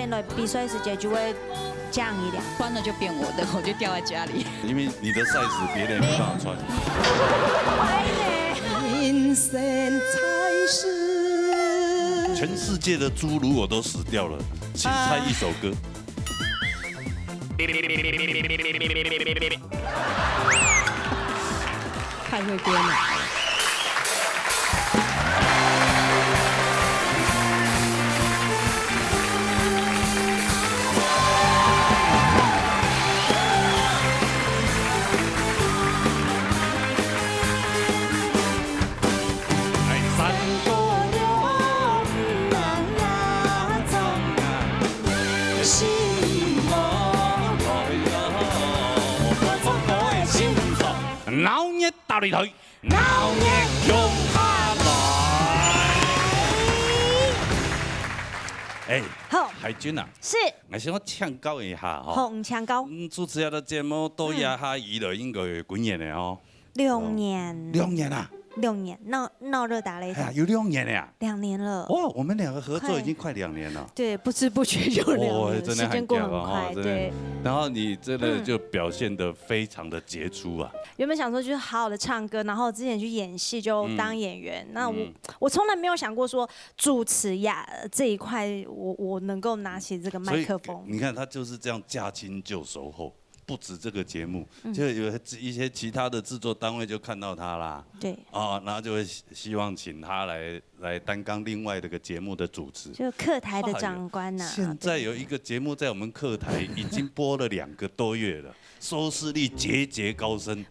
天的比赛时间就会降一点。穿了就变我的，我就掉在家里。因为你的 size 别人没办法穿。人生才是。全世界的猪如果都死掉了，请猜一首歌。太会编了。老热大擂台，老热用下来。哎，好，海军啊，是，我想要请教一下哈。好，请教。主持人的节目到也下移了，应该有几年了哦6年。2年啊。6年，闹热打擂台。有2年了呀。2年了。哇，我们2个合作已经快2年了。对，不知不觉就2年，真的时间过很快。对。然后你真的就表现得非常的杰出啊。原本想说就是好好的唱歌，然后之前去演戏就当演员。那我从来没有想过说主持呀这一块，我能够拿起这个麦克风。你看他就是这样驾轻就熟后。不止这个节目，就有一些其他的制作单位就看到他啦，对，然后就会希望请他来担纲另外这个节目的主持，就客台的长官呐。现在有一个节目在我们客台已经播了2个多月了，收视率节节高升，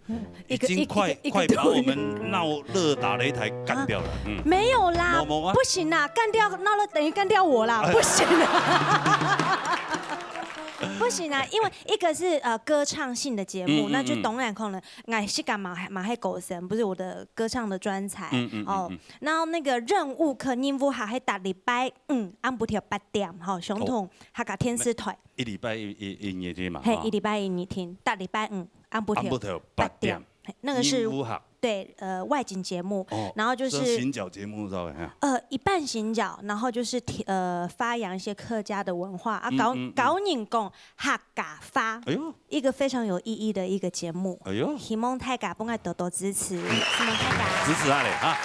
已经快把我们闹热打擂台干掉了。没有啦，不行啦，干掉闹热等于干掉我啦，不行啦。不行啊，因为一个是歌唱性的节目，那就当然可能我是干嘛还狗神，不是我的歌唱的专才哦。然后那个任务可任务还打礼拜按不调8点，好，总统还搞天视台，1礼拜一夜天嘛，嘿，1礼拜一夜天，打礼拜5按不调8点，那个是对外景节目，然后就是行脚节目，知道吗？一半行脚，然后就是发扬一些客家的文化啊，搞人讲客家话，哎呦，一个非常有意义的一个节目，哎呦，希望大家帮我多多支持，希望大家支持下嚟哈。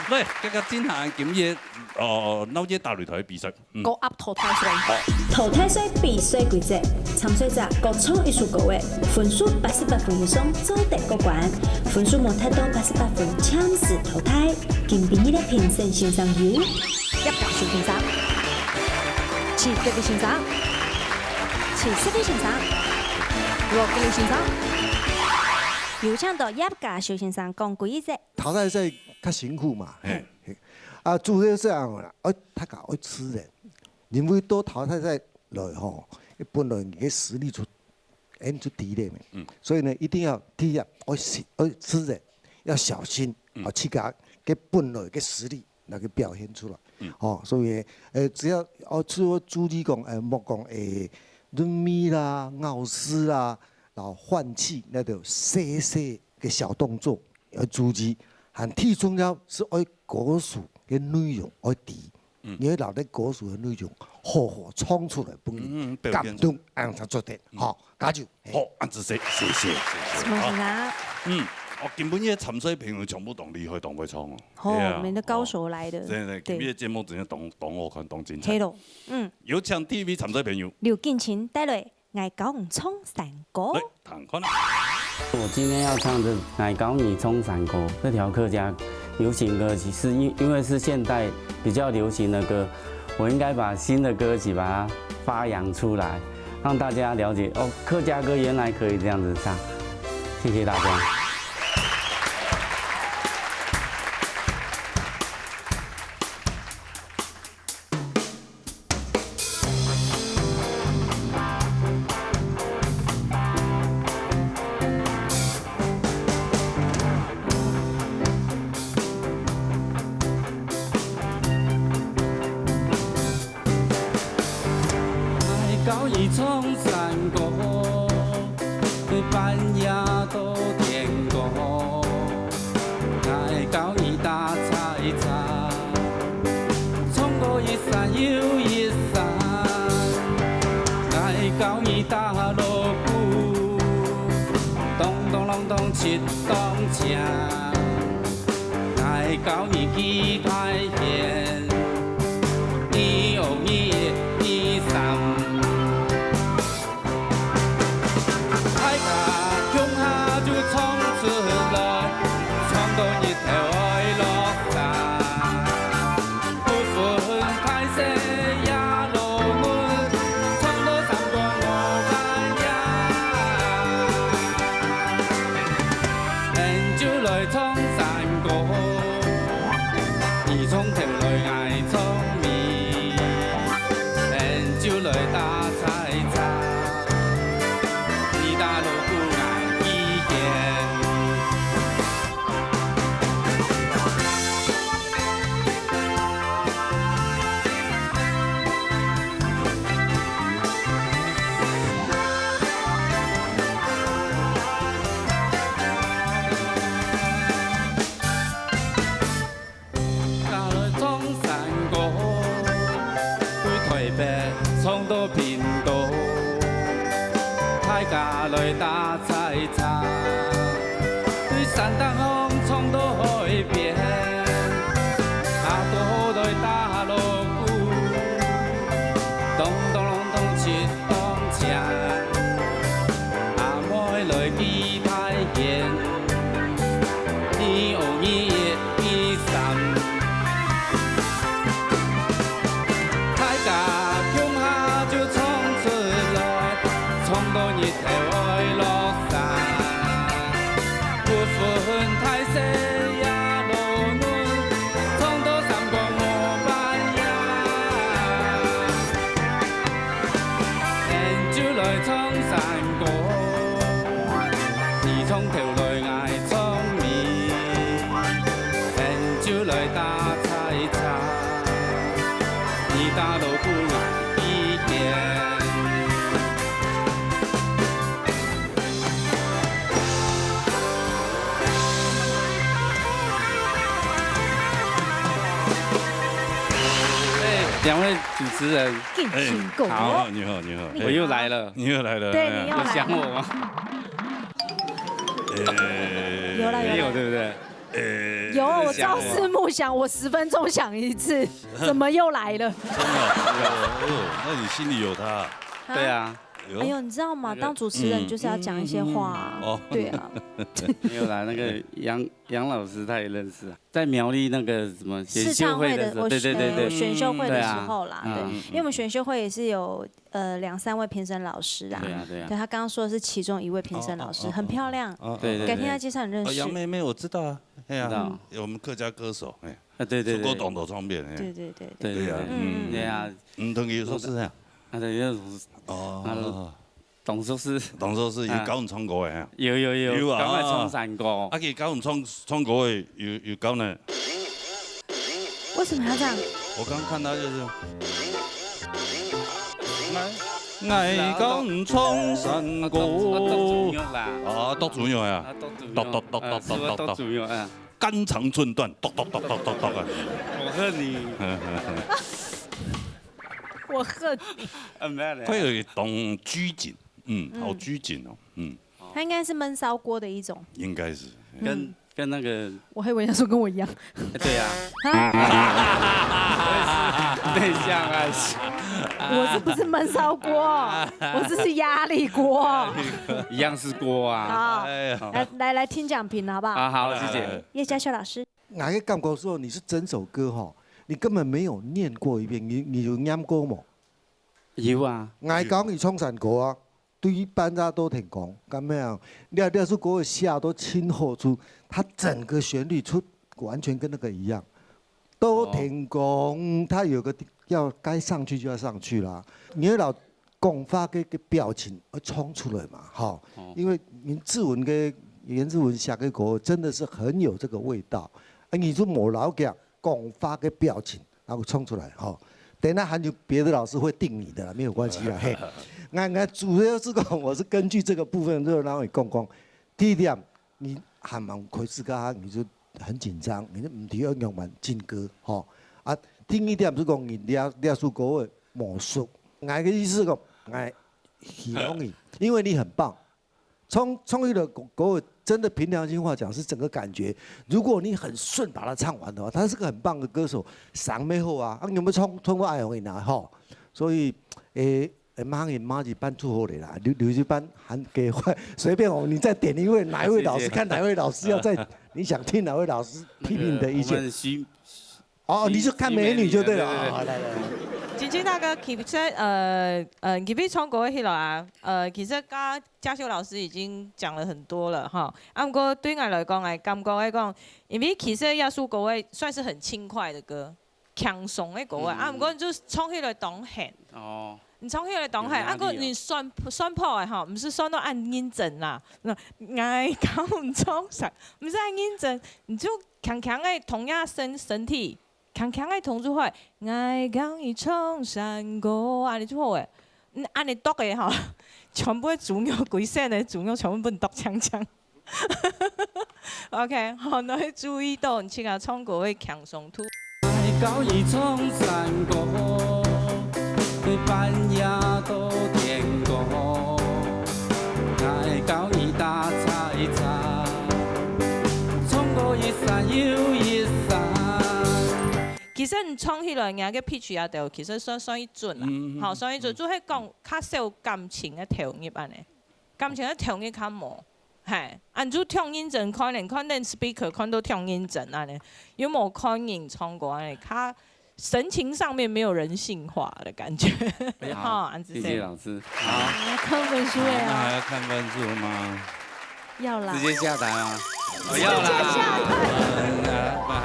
嚟，今日展行今日鬧熱大擂台比賽，高 up 淘汰賽。淘汰賽比賽規則，參賽者各創一首歌嘅，分數88分以上做第過關，分數冇太多88分強勢淘汰。今晡日嘅評審欣賞有入格小先生、齊吉嘅先生、齊色嘅先生、羅嘅先生，有請到入格小先生講規則。淘汰賽較辛苦嘛，主要這樣啦，他講愛吃人，因為到淘汰賽來吼，本來嘅實力就低咧嘛，所以呢一定要第一愛吃人，要小心，去甲嘅本來嘅實力那個表現出來，所以只要注意講莫講潤咪啦、咬絲啦，然後換氣那種細細嘅小動作要注意。很最重要是愛歌詞嘅內容愛啲，因為留啲歌詞嘅內容好唱出來，幫你感動，讓他做得好，加油！好，安子謝謝。什麼啦？我根本呢參賽朋友全部當厲害，當會唱哦。我們的高手來的。真係，今日節目真係當我看當精彩。係咯，有請 TV 參賽朋友。劉建琴帶來《愛教你唱山歌》。彈看啦。我今天要唱的《愛教你衝山歌》這條客家流行歌曲，是因為是現代比較流行的歌，我應該把新的歌曲把它發揚出來，讓大家了解哦，客家歌原來可以這樣子唱。謝謝大家。高一冲山歌，半夜都天光，爱高一大彩彩，冲过一山又一山，七当正，爱到你期待现，你有你的衣裳，海下向下就冲出来，冲到日头爱落山，不分太西也落暖，冲到三光五半夜。人就来冲山歌，二冲跳来爱聪明，人就来打菜茶，二打锣鼓爱意见。到了中山国，对台北冲到屏东，太家来打菜茶，对山东风冲到海边，阿哥来打锣鼓，咚咚隆咚七当正，阿妹来期待现，你有你的衣裳。太家向下就冲出来，冲到日头爱落山，不分太西也落暖，冲到三光五半夜，人就来冲山歌，二冲跳来爱聪明，人就来打菜茶。你打锣鼓爱意见。两位主持人，敬请够好，你好，你好，我又来了，你又来了，对，你又有来了。想我吗？没有，对不对？有，我朝思暮想，我10分钟想一次，怎么又来了？真的，哦，那你心里有他，对啊，哎呦，你知道吗？当主持人就是要讲一些话啊哦。对啊，没有啦。那个杨老师他也认识啊，在苗栗那个什么选秀试唱会的会的时候，对对对对，选秀会的时对啊候啦，对，因为我们选秀会也是有2、3位评审老师啊。对啊对啊对他刚刚说的是其中一位评审老师，很漂亮。对对改天在街上你认哦，识。杨妹妹我知道啊，哎呀知道，我们客家歌手，哎，啊对对对，出过懂的唱片，哎，对对对对对对啊对，对啊，等于说是这样，啊对，那哦，董寿是当初是有九人唱歌的，有，啊赶快冲山歌，啊，佢九人唱歌的有九人，为什么要这样？我刚看他就是。爱讲冲山歌，啊，多主要呀，多主要啊，肝肠寸断，咚啊！我恨你，我恨你。没有嘞，佢有懂拘谨，好拘谨哦，他应该是焖烧锅的一种。应该是。跟那个，我还以为他说跟我一样。对呀，内向啊，我这不是焖烧锅，我这是压力锅。一样是锅啊。好，来听讲评好不好？啊好，谢谢。叶嘉修老师，哪个感觉说你是整首歌哈，你根本没有念过一遍，你有念过吗？有啊。爱讲你冲山歌啊，对于班扎都挺讲，咁样，廖树国的下都清后出，它整个旋律出完全跟那个一样，都挺讲，它有个要该上去就要上去啦，你要老讲发个表情而冲出来嘛，哈，因为原志文写的歌真的是很有这个味道，你就冇老讲讲发个表情，然后冲出来，哈。等下还有别的老师会定你的啦，没有关系啦。嘿，我主要是讲，我是根据这个部分，就让你讲。第一点，你喊完开始噶，你就很紧张，你就唔提要用完进歌，吼啊。第二点是讲你列出歌的魔术，我的意思是讲，我希望你，因为你很棒，冲一的狗真的凭良心话讲是整个感觉，如果你很顺把它唱完的话，他是个很棒的歌手，嗓没好啊，有没有冲过爱回拿吼？所以马吉班出好的啦，留级班还给随便哦，你再点一位哪一位老师，看哪位老师要再你想听哪位老师批评你的意见。哦，你就看美女就对了。好，来。金青大哥，其实其实从国迄落啊，其实嘉修老师已经讲了很多了哈。啊，不过对我来讲，感觉来讲，因为其实亚述国外算是很轻快的歌，强爽的国外。啊，不过就是从迄落当喊。哦。你从迄个当喊，啊个你酸破的吼，唔是酸到按音准啦。那爱讲唔冲上，唔是按音准，你就强强的同样身体。强强的同住会，爱讲伊冲山歌，安尼就好诶。安尼读的吼，全部主鸟规身的主鸟全部不读强强。OK， 好，那要注意到，你去个唱歌会强松突。爱讲伊冲山歌，半夜都点歌，爱讲伊打彩彩，冲过一山又一山。其实你唱起来，人个 pitch 啊，就其实算一准啦，好，算一准，就係講較少感情嘅投入安尼，感情嘅投入較無，係，按住聽音準可能speaker 看到聽音準安尼，有冇看人唱過安尼，較神情上面沒有人性化的感覺，好，謝謝老師，好，看分數呀，那還要看分數嗎？要啦，直接下台嗎？要啦，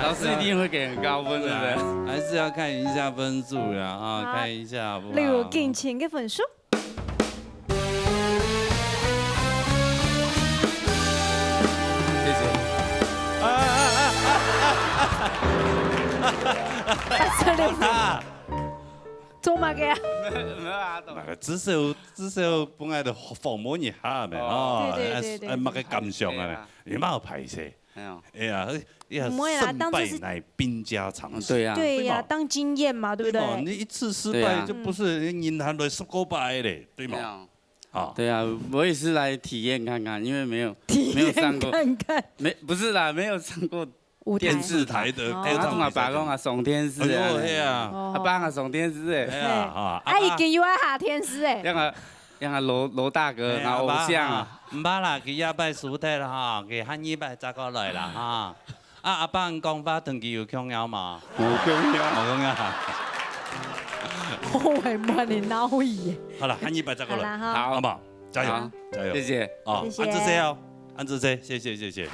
老師一定會給很高分的，還是要看一下分數啦啊，看一下好不好？例如敬請嘅分數。謝謝。做乜嘅啊？沒有啊，至少本來就訪問一下咪哦，乜嘅感想啊？你冇排斥。哎呀，不會啦，當這是乃兵家常事。對呀，對呀，當經驗嘛，對不對？你一次失敗就不是銀行來10個敗嘞，對嗎？啊，對啊，我也是來體驗看看，因為沒有上過，不是啦，沒有上過。電視台的，我同阿爸講啊，上電視啊，係啊，阿爸啊上電視誒，係啊，啊已經有啊下電視誒，讓阿羅大哥，然後偶像啊，唔怕啦，佢也拜書體啦嚇，佢喊伊拜揸過來啦嚇，啊阿爸講法長期有強腰嘛，冇強腰，冇強腰。我係問你鬧嘢。好了，喊伊拜揸過來，好，好唔好？加油，加油，謝謝，哦，安志姐哦，安志姐，謝謝。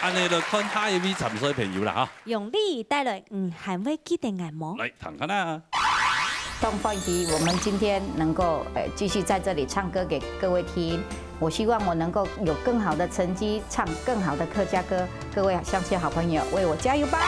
安尼就看下一位潛水朋友啦哈。用力帶來還會記得眼膜。來看看啦。東方一，我們今天能夠繼續在這裡唱歌給各位聽，我希望我能夠有更好的成績，唱更好的客家歌。各位鄉親好朋友，為我加油吧！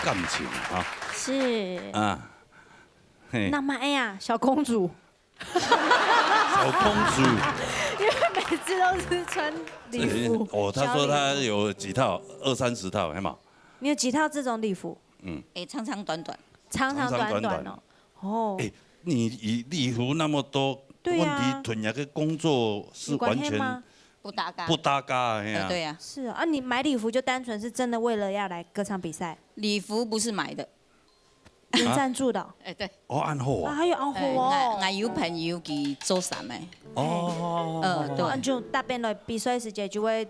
感情啊。是。啊。嘿。那么哎呀，小公主。小公主。因为每次都是穿礼服。哦，他说他有几套，20、30套，还嘛？你有几套这种礼服？长长短短。长长短短哦。哦。你礼服那么多，问题屯那个工作是完全不搭嘎。不搭嘎，对呀。是啊，你买礼服就单纯是真的为了要来歌唱比赛？礼服不是买的。有赞助的。对。哦，按货啊。还有按货哦。我有朋友去做衫的。哦。对。就大便的比赛时间就会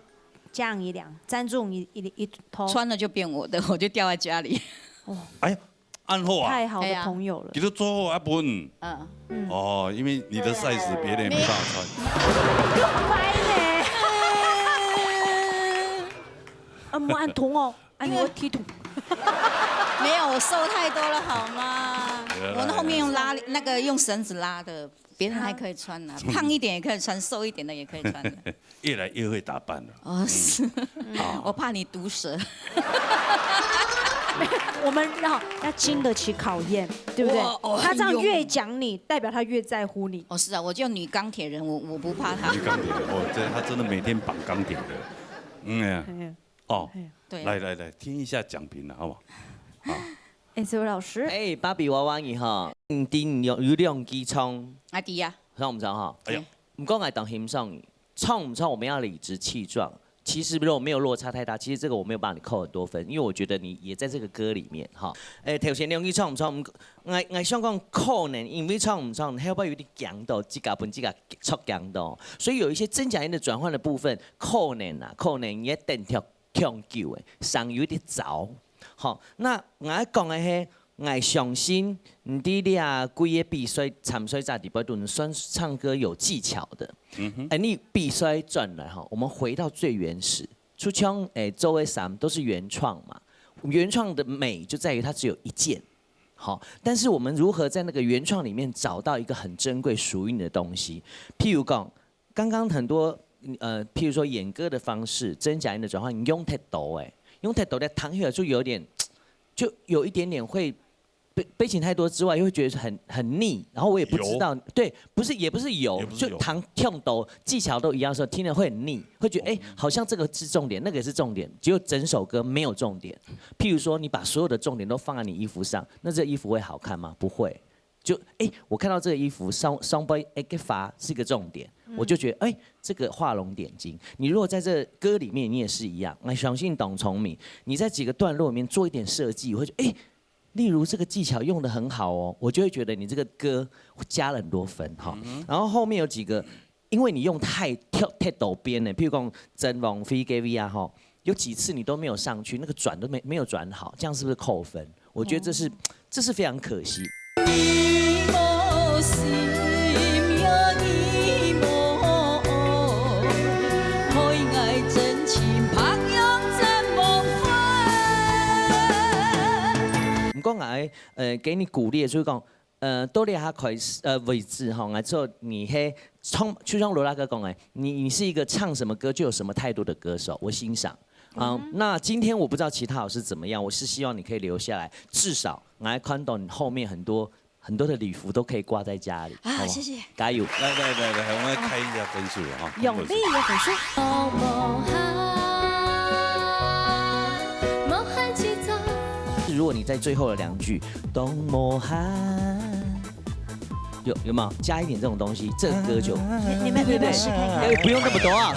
降一两，赞助一头。穿了就变我的，我就掉在家里。哦。哎呀。按货啊！太好的朋友了。你都做好啊本。哦，因为你的 size 别人也没办法穿。乖呢。莫按图哦，按我踢图。没有，我瘦太多了好吗？我那后面用拉那个用绳子拉的，别人还可以穿呢，胖一点也可以穿，瘦一点的也可以穿的。越来越会打扮了。哦，是。我怕你毒舌。我们要经得起考验，对不对？他这样越讲你，代表他越在乎你。哦，是啊，我就女钢铁人，我不怕他。女钢铁人，他真的每天绑钢铁的。哦，对。来，听一下奖评了，好不好？好。这位老师。芭比娃娃你哈，有两支葱。阿弟呀。让我们讲哈。哎呀。唔讲爱当欣赏，唱不唱我们要理直气壮。其实如果没有落差太大，其实这个我没有帮你扣很多分，因为我觉得你也在这个歌里面哈。头先两句唱唔唱，我想讲可能因为唱唔唱，还有有点强度，自家本自家出强度，所以有一些真假音的转换的部分，可能也等跳久的，上有点早。好，那我讲的是。我相信你俩几个比赛参赛者里边都算唱歌有技巧的。你比赛转来哈，我们回到最原始，出腔周围衫都是原创嘛。原创的美就在于它只有一件，好，但是我们如何在那个原创里面找到一个很珍贵属于你的东西？譬如讲，刚刚很多譬如说演歌的方式，真假音的转换，你用太多用太多的弹起来就有一点点会。悲情太多之外，又会觉得很腻，然后我也不知道，对，也不是油，就弹跳抖技巧都一样的时候，听了会很腻，会觉得好像这个是重点，那个也是重点，只有整首歌没有重点。譬如说，你把所有的重点都放在你衣服上，那这衣服会好看吗？不会。就我看到这个衣服双背个发是一个重点，我就觉得这个画龙点睛。你如果在这歌里面，你也是一样，我相信董崇敏，你在几个段落里面做一点设计，我会觉得例如这个技巧用得很好哦，我就会觉得你这个歌加了很多分哈。然后后面有几个，因为你用太陡边了，譬如讲真王飞 GV 啊哈，有几次你都没有上去，那个转都没有转好，这样是不是扣分？我觉得这是非常可惜。讲给你鼓励，就是讲，多练下块位置哈，来之后你就像罗拉哥讲你是一个唱什么歌就有什么态度的歌手，我欣赏。那今天我不知道其他老师怎么样，我是希望你可以留下来，至少来看到你后面很多的礼服都可以挂在家里。啊，谢谢，加油！来，我们开一下分数啊。永利也很说。如果你在最后的2句东莫汗，有没有加一点这种东西？这个歌就你们对试看看，不用那么多啊。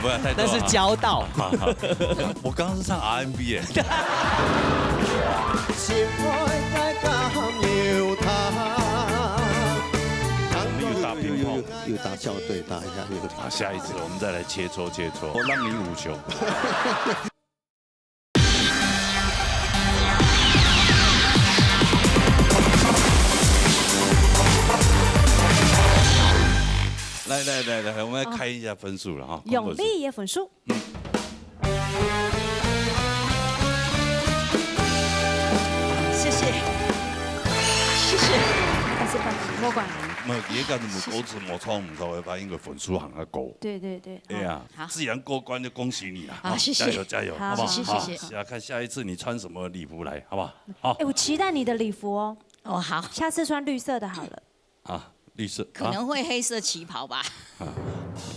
不要太多。那是教导。我刚刚是唱 R&B 有打乒乓，有打校队，打一下。下一次我们再来切磋，我让你5球。来，我们来开一下分数了哈。永利也分数。谢谢。28分，莫管。而家就冇保持冇錯唔錯嘅話，應該分數行得高。对对对，哎呀，既然过關就恭喜你啊！好謝謝加油加油，好好不好？謝謝謝謝好看下一次你穿什麼禮服來，好不好？好哎，我期待你的礼服哦。哦，好，下次穿綠色的好了。啊，綠色。可能會黑色旗袍吧。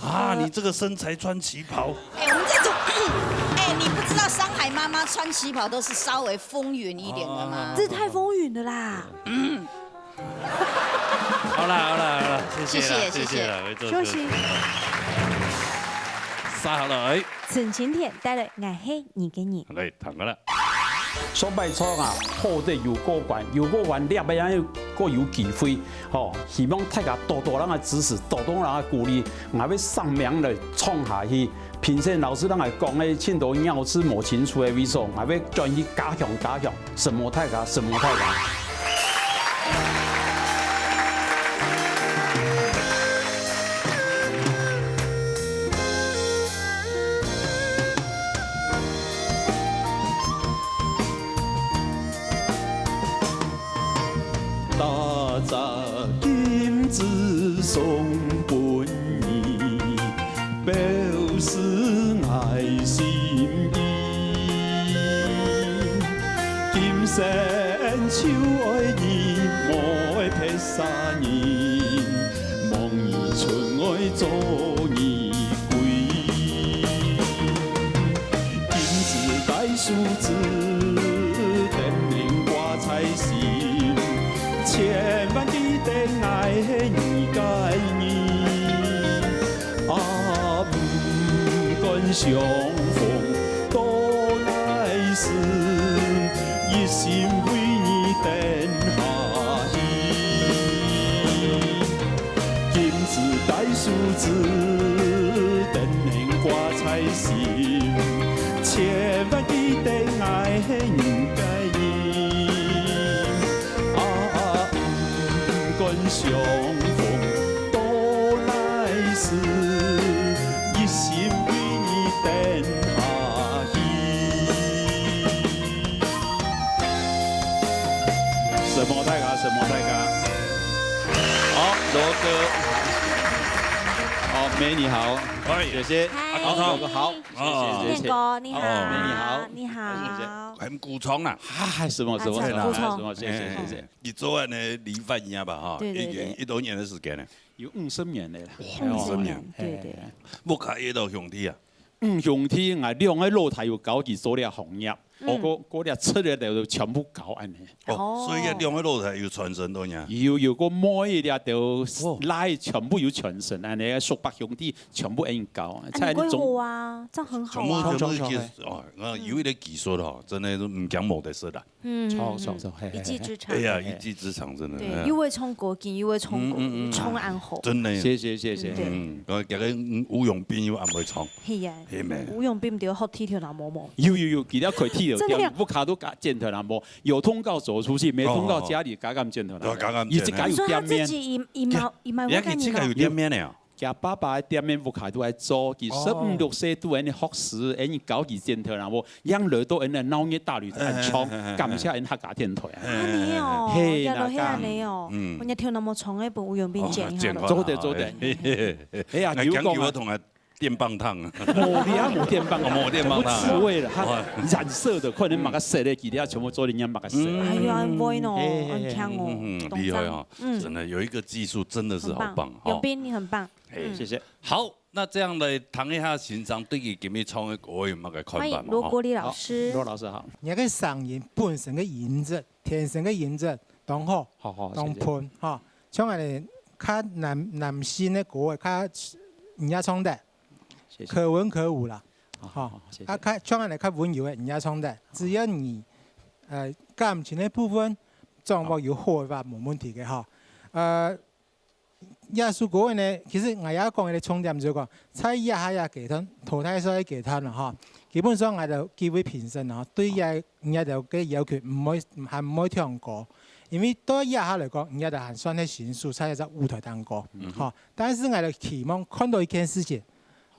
啊，你這個身材穿旗袍。哎，我們這種，哎，你不知道上海媽媽穿旗袍都是稍微風雲一點的嗎？這太風雲的啦。好啦，謝謝啦，謝謝啦，休息。晒下來，陳晴天帶來愛黑你給你。嚟談噶啦。所擺錯啊，好在油果園，油果園立嘅樣個有機會，吼，希望大家多多人嘅支持，多多人嘅鼓勵，我要上名來衝下去。評審老師人嚟講嘅，青島鳥是冇清楚嘅位數，我要專去加強，什麼大家。打雜金子送本意，表示愛心意。金山秋愛你，莫愛撇沙你，望你春愛做你歸。金子帶數字，燈明掛彩心。千萬記得愛你該你，啊不管相逢多來時，一心為你等下去。金子帶數字，燈明掛彩心，千萬記得愛你該你。相逢多來時，一心為你等下去。什麼大家？好，羅哥，好，美你好，謝謝，阿哥好，謝謝，哥你好，美你好，很古裝啦，什麼，謝謝。你做完呢離婚呀吧哈，一多年的時間呢，有50年嘞， 50年，對。木卡一路兄弟啊，兄弟我兩個露台有搞幾所了紅葉，嗰啲出嚟就全部搞安尼。哦，所以兩個露台有傳承到呢。有個每一就拉全部有傳承，安尼叔伯兄弟全部應搞。你規劃啊，這樣很好啊。全部哦，有一啲技術的哈，真的都唔講冇得說的。錯，一技之長。哎呀，一技之長真的。對，一位衝國境，一位衝安侯。真的。謝。我今日吳永斌又安排衝。係啊。吳永斌唔對，好踢條那毛毛。有，記得佢踢條，不卡都剪條那毛，有通告走出去，沒通告家裡加咁剪條那。一直有店面。而家自己有店面了。家爸爸嘅店面不卡都喺做，佢15、16歲都喺學時，喺搞幾剪條那毛，養女都喺那鬧熱大女喺衝，感謝喺客家電台啊。你哦，日落去啊你哦，我日跳那麼長嘅本吳永斌剪下咯。做得。哎呀，有講我同佢。電棒燙啊！冇電棒，冇電棒燙。滋味啦，染色的，可能抹個色的，其他全部做人家抹個色。哎呀，很威哦，很強哦，厲害哦，真的有一個技術，真的是好棒。永斌，你很棒。謝謝。好，那這樣來談一下欣賞對於今日創嘅歌有乜嘅看法嘛？歡迎羅國立老師。羅老師好。一個聲音本身嘅音質，天生嘅音質，當好，當盤嚇。像我哋較男性嘅歌，較人家唱得。可文可武啦，像我哋較溫柔嘅人家唱得，只要你感情嘅部分掌握有好嘅話，冇問題嘅嚇。藝術歌呢，其實我也講嘅重點就講，在一下也給他淘汰賽給他啦嚇。基本上我就幾位評審嚇，對人家就嘅要求唔可以唱歌，因為對一下嚟講，人家就係算係選手，在一隻舞台當歌嚇。但是我就期望看到一件事情。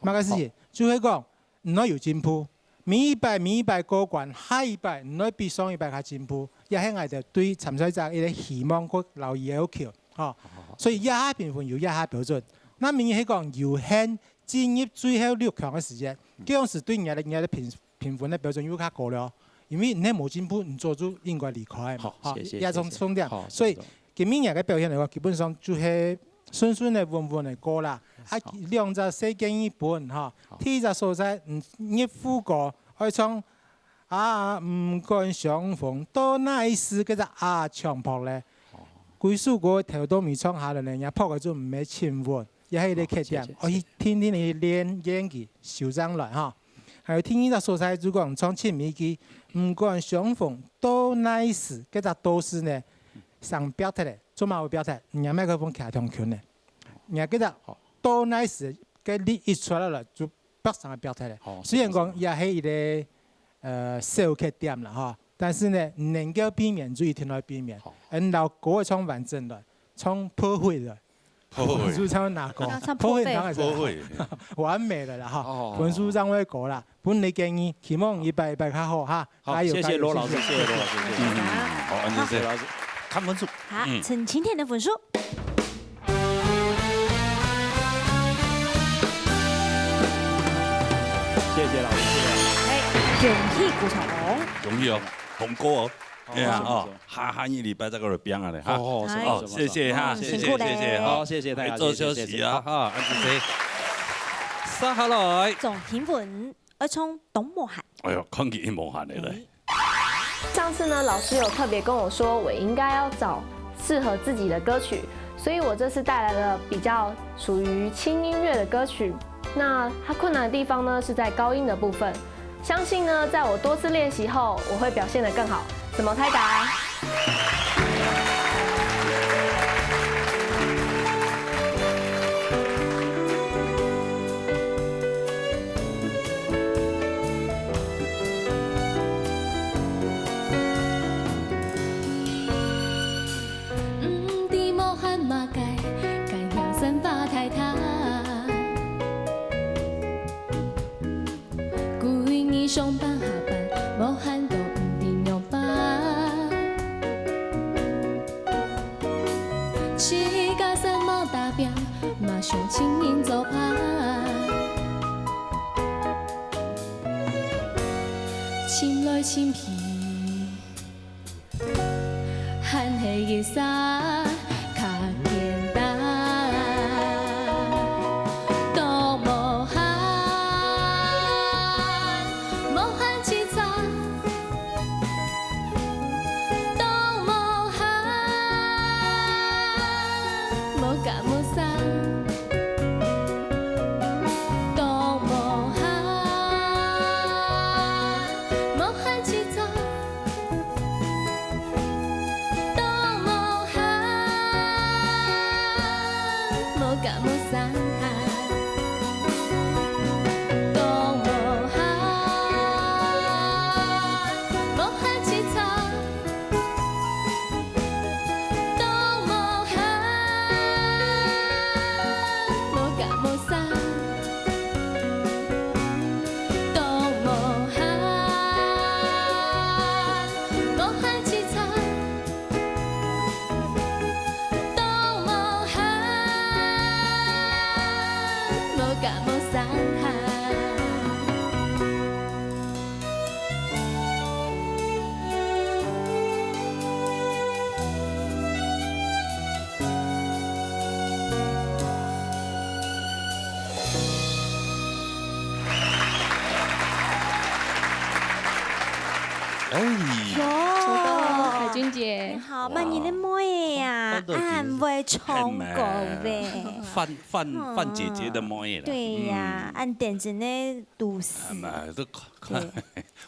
乜嘅事情？就係講唔可以有進步，每一擺過關，下一擺唔可以比上一擺較進步。亦係我哋對參賽者一個希望個留意要求。哦，所以夜下评分有夜下标准。那明显讲有限进入最后6强的时间，这样是对人家的评分的标准又较高了。因为你冇进步，你做主应该离开嘛。好，谢谢。也从重点，所以今明日嘅表现嚟講，基本上就是順順的、穩穩的過啦。啊，2隻4件1本嚇，第隻所在一副歌，可以唱啊唔敢相逢，多乃是嗰隻唱破咧。幾首歌頭都未唱下嚟咧，也破個就唔係前穩。也係你缺點，可以天天你練演技，修正來哈。還有聽呢個所在，如果唔唱前面句，唔管相逢多 nice， 嗰隻都是呢上表態咧，做乜會表態？人家麥克風卡通權咧，人家嗰隻多 nice， 嗰你一出來了就北上嘅表態咧。雖然講也係一個小缺點啦哈，但是呢能夠避免就一定要避免。老歌唱完整的，唱破壞的。分數唱哪個？破壞當然是完美的啦哈，分數將會高啦。本你建議，希望100較好哈。好，謝謝羅老師，謝謝羅老師，謝謝。好，謝謝老師。看分數。好，陳晴天的分數。謝謝老師。容易鼓掌。容易哦，紅歌哦。哎呀哦，下一禮拜再過來編啊咧哈。哦，謝謝哈，謝謝，好，謝謝大家，做休息啊哈，安住先。接下來總評分要從董莫涵。哎呦，看見莫涵嚟咧。上次呢，老師有特別跟我說，我應該要找適合自己的歌曲，所以我這次帶來了比較屬於輕音樂的歌曲。那它困難的地方呢，是在高音的部分。相信呢，在我多次練習後，我會表現得更好。怎麼猜答？地莫罕馬街，甘香森巴太太，故意你上班下班，莫罕都。馬上輕盈走拍，親來親去，寒氣嘅沙較簡單，都無限，無限凄慘，都無限，無感無傷。哎，海君姐，好，問你的妹呀，安慰唱歌唄。范姐姐的妹啦。對呀，按點子呢都是。都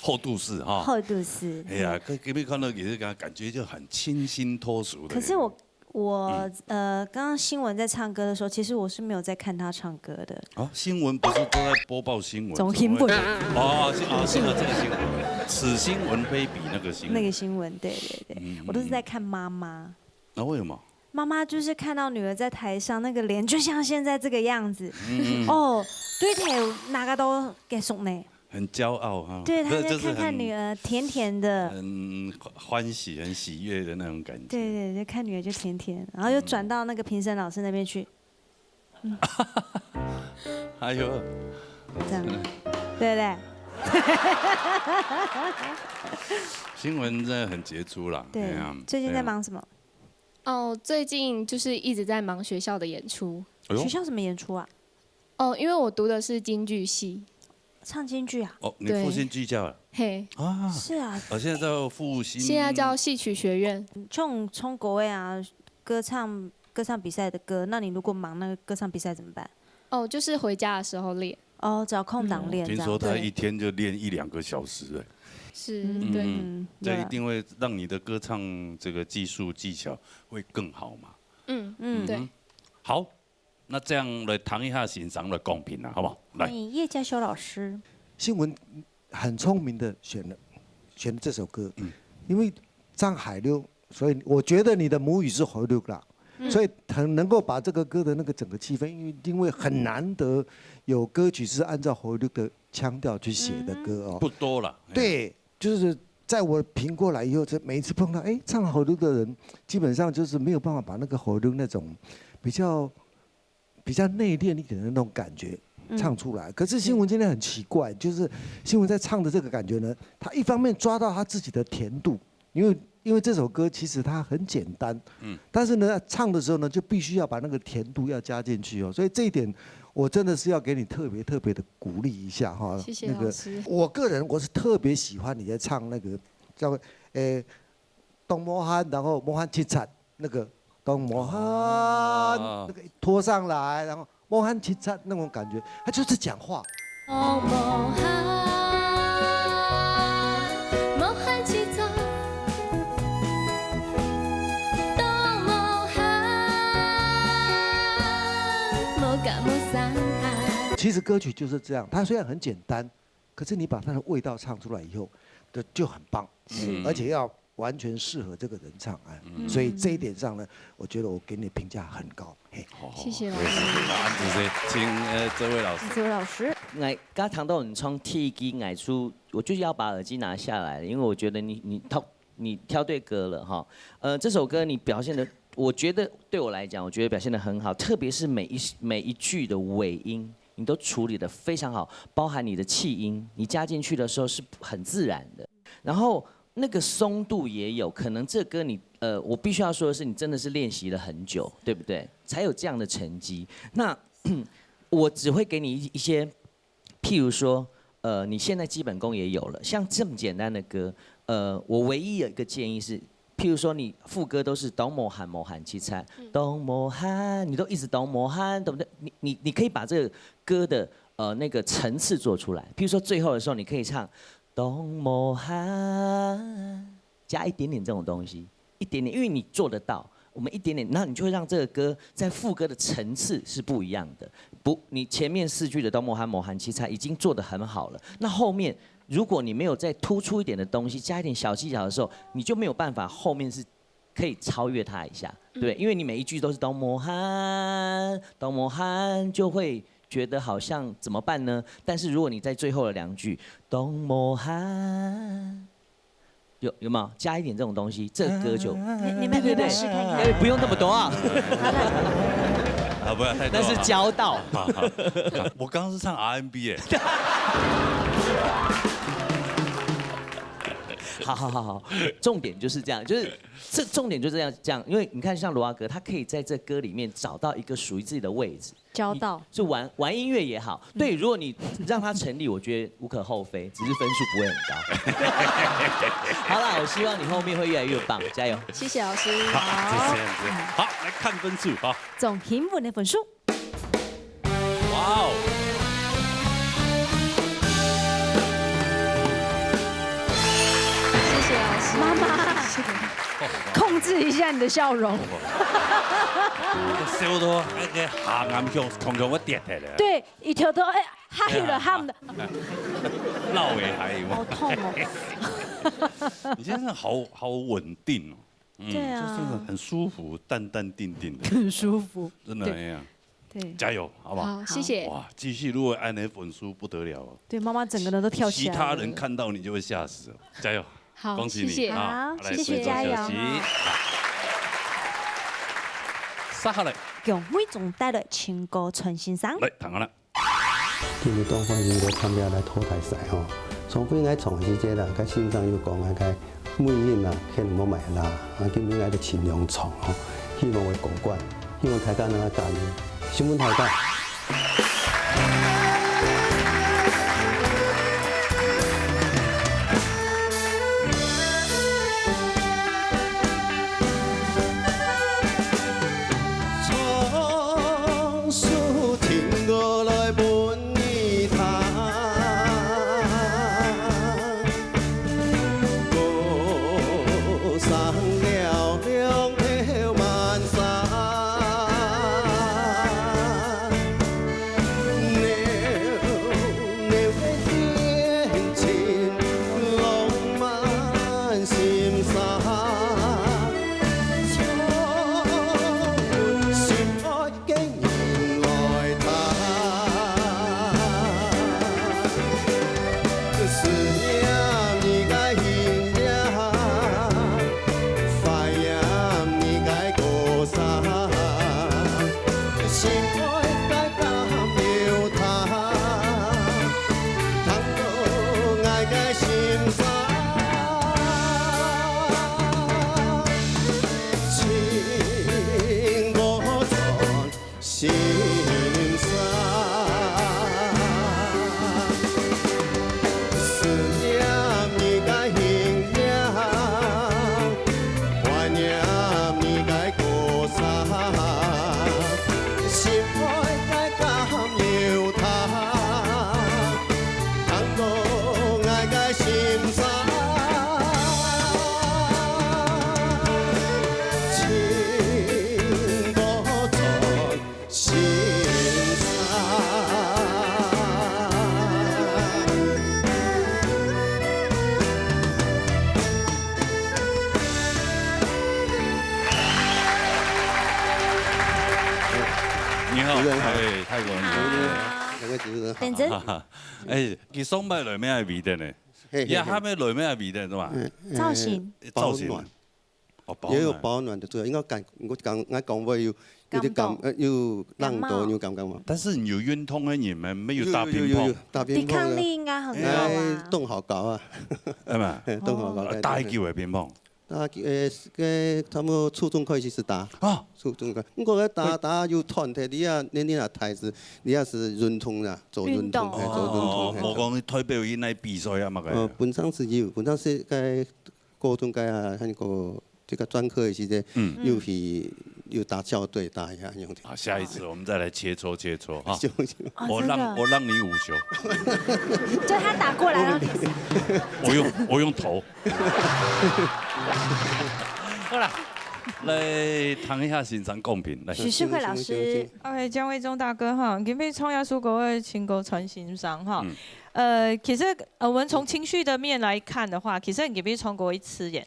厚度是哈。厚度是。哎呀，給你看到也是感覺就很清新脫俗的。可是我剛剛新聞在唱歌的時候，其實我是沒有在看他唱歌的。啊，新聞不是都在播報新聞？總新聞。哦，這個新聞，此新聞非彼那個新聞。那個新聞，對對對，我都是在看媽媽。那為什麼？媽媽就是看到女兒在台上那個臉，就像現在這個樣子。哦，對頭哪個都結束呢？很骄傲哈。对，他在看看女儿甜甜的，很欢喜、很喜悦的那种感觉。对对，就看女儿就甜甜，然后又转到那个评审老师那边去。哎呦，这样，对不对？新闻真的很杰出啦。对，最近在忙什么？哦，最近就是一直在忙学校的演出。学校什么演出啊？哦，因为我读的是京剧系，唱京剧啊。哦，你复兴剧校了？嘿。啊。是啊。我现在叫复兴。现在叫戏曲学院。冲国位啊，歌唱比赛的歌，那你如果忙那个歌唱比赛怎么办？哦，就是回家的时候练。哦，找空档练。听说他一天就练1-2个小时哎。是，对。这一定会让你的歌唱这个技术技巧会更好嘛。对。好，那这样来谈一下欣赏的公平了，好不好？来，叶嘉修老师，新闻很聪明的选了这首歌，因为张海溜，所以我觉得你的母语是河流啦，所以很能够把这个歌的那个整个气氛，因为很难得有歌曲是按照河流的腔调去写的歌哦，不多了。对，就是在我评过来以后，每一次碰到唱河流的人，基本上就是没有办法把那个河流那种比较内敛一点的那种感觉唱出来。可是新闻今天很奇怪，就是新闻在唱的这个感觉呢，他一方面抓到他自己的甜度，因为这首歌其实它很简单，但是呢唱的时候呢就必须要把那个甜度要加进去哦，所以这一点我真的是要给你特别的鼓励一下哈。谢谢老师。我个人我是特别喜欢你在唱那个叫东摩汉，然后摩汉七彩那个。东摩汉那个拖上来，然后摩汉七彩那种感觉，他就是讲话。东摩汉，摩汉七彩，东摩汉，摩嘎摩三海。其实歌曲就是这样，它虽然很简单，可是你把它的味道唱出来以后，就很棒，而且要完全适合这个人唱啊，所以这一点上呢，我觉得我给你评价很高。谢谢老师。请这位老师。这位老师，刚唐豆你从 T 机爱出，我就是要把耳机拿下来，因为我觉得你挑对歌了哈。这首歌你表现的，我觉得对我来讲，我觉得表现的很好，特别是每一句的尾音，你都处理的非常好，包含你的气音，你加进去的时候是很自然的，然后。那个松度也有可能，这歌你我必须要说的是，你真的是练习了很久，对不对？才有这样的成绩。那我只会给你一些，譬如说，你现在基本功也有了，像这么简单的歌，我唯一有一个建议是，譬如说你副歌都是东摩喊摩喊七彩，东摩喊，你都一直东摩喊，对不对？你可以把这个歌的那个层次做出来，譬如说最后的时候，你可以唱。东摩汉，加一点点这种东西，一点点，因为你做得到，我们一点点，那你就会让这个歌在副歌的层次是不一样的。你前面4句的东摩汉摩汉七彩已经做得很好了，那后面如果你没有再突出一点的东西，加一点小技巧的时候，你就没有办法后面是可以超越它一下，对，因为你每一句都是东摩汉，东摩汉就会。觉得好像怎么办呢？但是如果你在最后的2句东摩汉，有没有加一点这种东西，这歌就你们试看看，不用那么多啊。不要太多。那是教导。我刚刚是唱 R&B 哎。好，重点就是这样，就是这重点就是这样，因为你看像罗阿哥，他可以在这歌里面找到一个属于自己的位置，教到就玩音乐也好，对，如果你让他成立，我觉得无可厚非，只是分数不会很高。好啦，我希望你后面会越来越棒，加油！谢谢老师。好，就这样子。好，来看分数哈。总评分的分数。哇哦！妈妈，控制一下你的笑容。笑到那个下眼向同我跌下来。对，一条都嗨了，喊的。闹也嗨嘛。好痛哦！你现在好稳定哦。对啊。就是很舒服，淡淡定定的。很舒服。真的哎呀。对，加油，好不好？好，谢谢。哇，继续，如果按你粉丝不得了哦。对，妈妈整个人都跳起来了。其他人看到你就会吓死了，加油！好，恭喜你谢谢啊！好，谢谢，加油。杀下来，用每种带来情歌传心上。来，谈完了。今日东方音乐参加来淘汰赛吼，双方爱创是这啦，甲欣赏又讲啊，甲每音啊，可能冇买啦，啊，今日爱就尽量创吼，希望会过关，希望大家能够加油，新闻大家。认真。哎，佢雙臂內面係味的呢，而家下面內面係味的，係嘛？造型。造型。也有保暖的作用，應該講話要啲感，要冷度要感嘛。但是你有運動嘅人咪沒有打乒乓？打乒乓。抵抗力應該很高啊。動好高啊。係嘛？動好高。打球嘅乒乓。打他們初中開始是打。啊。初中開，不過打要團體，你啊台子，你也是運動啦，做運動。我講你推表演嚟比賽啊嘛嘅。本身是有，本身是個高中嘅啊，那個。這個專科的時間，又打校隊打一下用的。好，下一次我們再來切磋哈。我讓你5球。就他打過來了。我用頭。好啦，來談一下欣賞公平。來，許世慧老師。OK， 江偉忠大哥哈，今天創亞書國的情歌傳欣賞哈。其實我們從情緒的面來看的話，其實你俾創國一次嘅。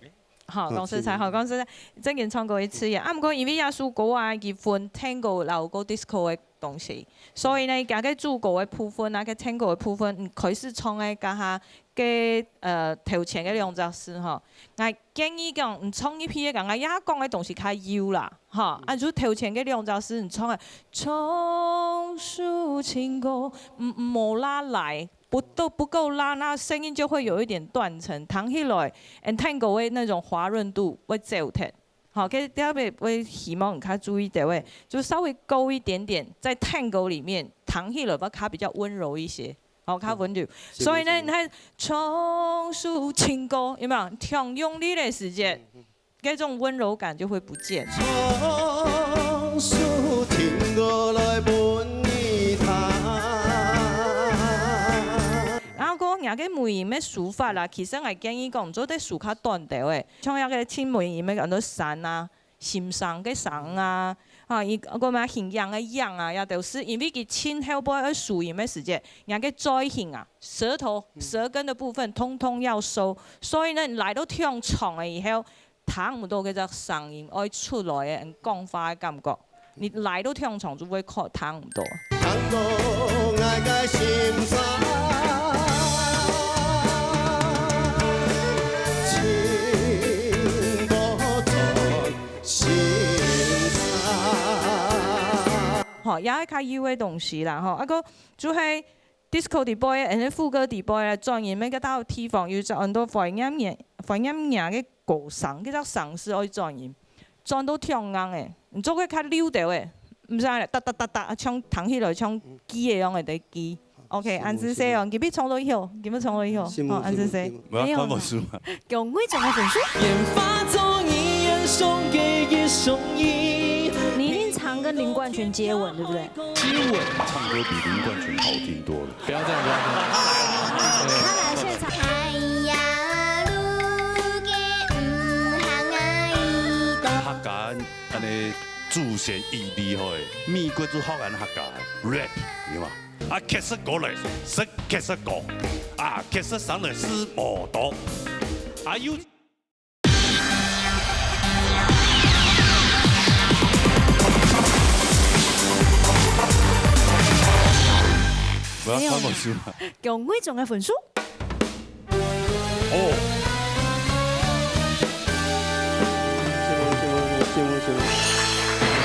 好，講實在，好講實在，真件創過一次嘅。啊，唔過因為亞書國啊，佢分 tango 有個 disco 嘅東西，所以呢，加個主歌嘅部分啊，個 tango 嘅部分，佢是創嘅加下嘅頭前嘅兩隻詞吼。我建議講，唔創一批嘅，我也講嘅東西較優啦，嚇。啊，如頭前嘅兩隻詞，唔創嘅重述情歌，冇拉來。不夠拉，那聲音就會有一點斷層，彈起來 ，tango 的那種滑潤度會走脫。好，跟第二位會希望你看注意的位，就稍微高一點點，在 tango 裡面彈起來它比較溫柔一些，好，較溫柔。所以呢，你睇重述情歌有沒有？挺用力的時間，這種溫柔感就會不見。重述情歌來伴你彈。講人嘅梅言咩書法啦，其實我建議講唔做啲書較短條嘅，像有嘅青梅言咩講到散啊、心上嘅上啊，伊個咩形樣嘅樣啊，也就是因為佢前後背喺書言咩時節，人嘅嘴型啊、舌根嘅部分通通要收，所以呢嚟到唱長嘅以後，聽唔到嗰隻聲音愛出來嘅講話嘅感覺。你来都跳床就会靠汤唔多。吼，也係較優嘅東西啦，吼，個就係 disco 啲 boy，而且副歌啲 boy 咧，專業咩嘅到地方要做很多發音嘅歌聲，叫做聲勢可以專業，專到跳硬嘅，唔做佢較溜掉嘅，唔使嚟噠唱彈起來唱機嘅樣嘅啲機。OK， 安子說哦，佢俾唱到以後，佢俾唱到以後，哦，安子說，沒有看本書嘛？叫我整個本書。你一定常跟林冠群接吻，对不对？接吻，唱歌比林冠群好听多了。不要这样，不要这样。他来现场。客家安尼自善意厉害，美國做福建客家 rap 對嘛？啊，其實過來是其實講，啊，其實上來是摩托，啊有。我要看本書嘛？叫我種嘅本書。哦。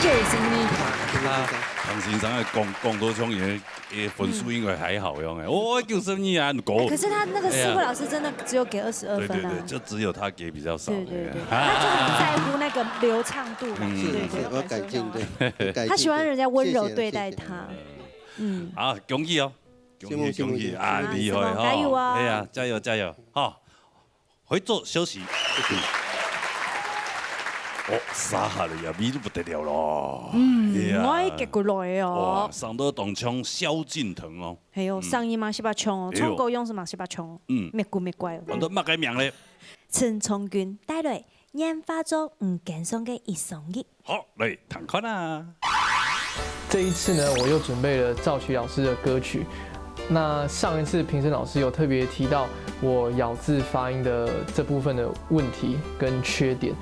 就是你。唐先生講到唱嘢，分數應該還好樣嘅。哦，就是你啊，狗。可是他那個詩慧老師真的只有給22分啊。對，就只有他給比較少。對，他就很在乎那個流暢度。我改進對。他喜歡人家溫柔對待他。啊，恭喜哦！恭喜啊，厲害哈！加油啊！哎呀，加油！哈，回座休息。哦，沙下嚟呀，咪都不得了咯。我係極過來哦。哇，上到當唱蕭敬騰哦。係哦，上一嘛是把唱哦，唱歌用是嘛是把唱哦。咩古咩怪哦。我都乜嘅名咧？陳松軍帶來煙花中唔敢送嘅一雙翼。好，嚟彈看啊！這一次呢，我又準備了趙曲老師的歌曲。那上一次評審老師有特別提到我咬字發音的這部分的問題跟缺點。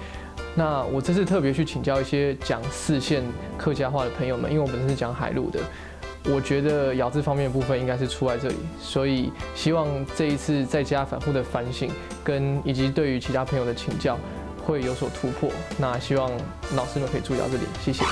那我這次特別去請教一些講4縣客家話的朋友們，因為我本身是講海陸的，我覺得咬字方面的部分應該是出在這裡，所以希望這一次在家反覆的反省，跟以及對於其他朋友的請教會有所突破。那希望老師們可以注意到這裡，謝謝。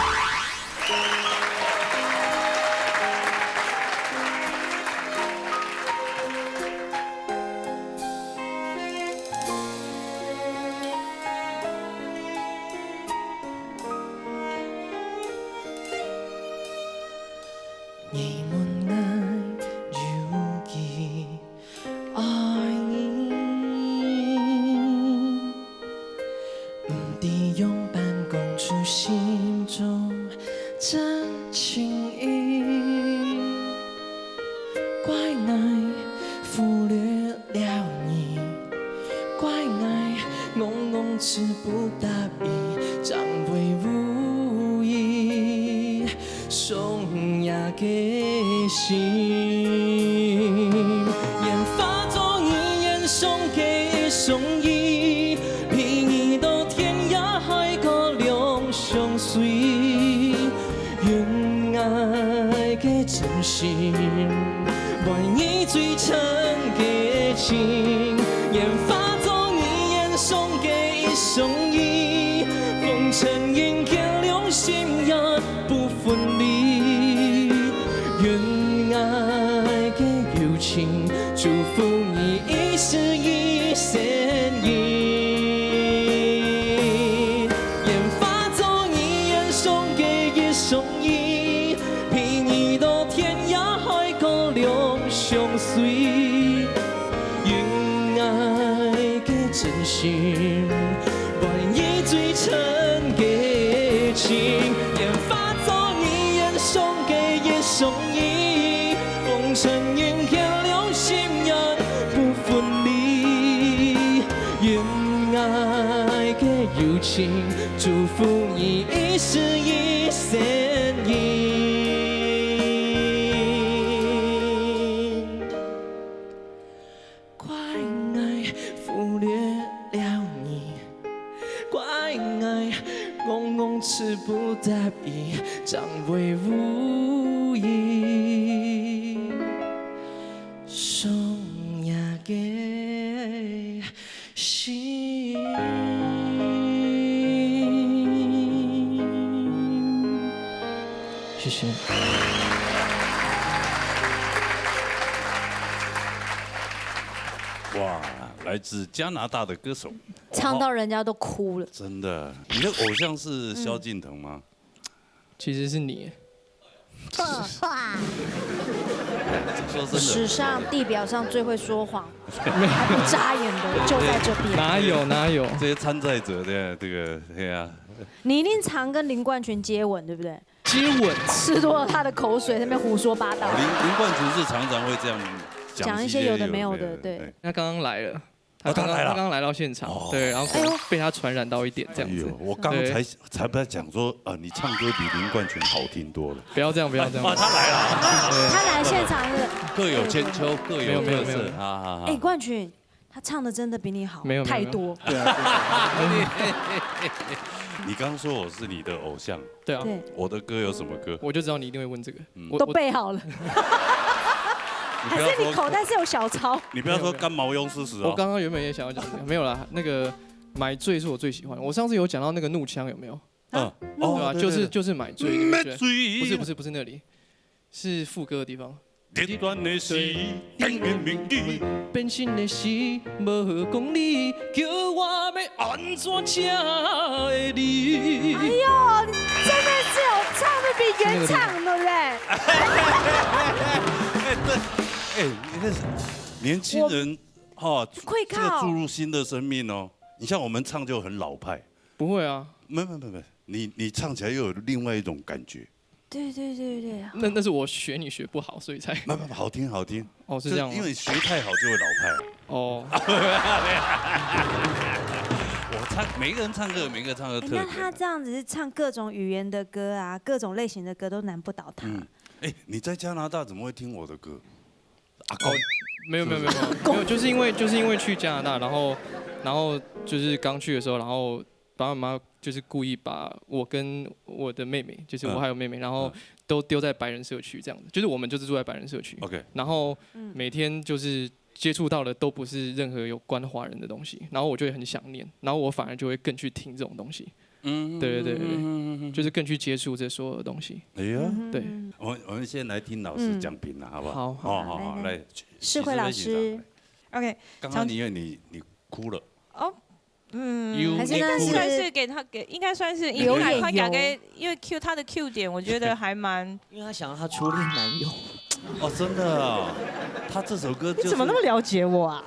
往事不得已，将会如意。送呀给心。谢谢。哇，来自加拿大的歌手，唱到人家都哭了。真的，你的偶像是萧敬腾吗？其实是你。说真的，史上地表上最会说谎，还不眨眼的就在这边。哪有？这些参赛者的这个，对啊。你一定常跟林冠群接吻，对不对？接吻，吃多了他的口水，在那边胡说八道。林冠群是常常会这样讲一些有的没有的，对。他刚刚来了。他刚刚来到现场，对，然后可能被他传染到一点这样子。我刚刚才不在讲说，你唱歌比林冠群好听多了。不要这样。他来了，他来现场是各有千秋，各有特色。哎，冠群，他唱的真的比你好，没有太多。对啊。你刚刚说我是你的偶像，对啊。我的歌有什么歌？我就知道你一定会问这个，都背好了。还是你口袋是有小抄？你不要说干毛庸诗词哦。我刚刚原本也想要讲这个，没有啦。那个买醉是我最喜欢的。我上次有讲到那个怒枪有没有？对吧？就是买醉。买醉。不是那里，是副歌的地方。片段的是永远铭记，变心的是无好讲理，叫我要安怎请会你？哎呦，真的是有唱的比原唱的嘞。你看年轻人会靠注入新的生命哦。你像我们唱就很老派。不会啊，没，你唱起来又有另外一种感觉。对。那是我学你学不好，所以才。好听。哦，是这样吗？因为学太好就会老派。哦。我唱每个人唱歌有每个唱歌特点。那他这样子是唱各种语言的歌啊，各种类型的歌都难不倒他。你在加拿大怎么会听我的歌？没有，就是因为去加拿大，然后就是刚去的时候，然后爸爸妈妈就是故意把我跟我的妹妹，就是我还有妹妹，然后都丢在白人社区这样子，就是我们就是住在白人社区。OK。然后每天就是接触到的都不是任何有关华人的东西，然后我就会很想念，然后我反而就会更去听这种东西。对，就是更去接触这所有的东西。哎呀，对。我们先来听老师讲评了，好不好？好，来，世慧老师。OK。刚刚因为你哭了。哦。还是那算是应该算是有点因为 Q 他的 Q 点，我觉得还蛮，因为他想要他初恋男友。哦，真的啊，他这首歌你怎么那么了解我啊？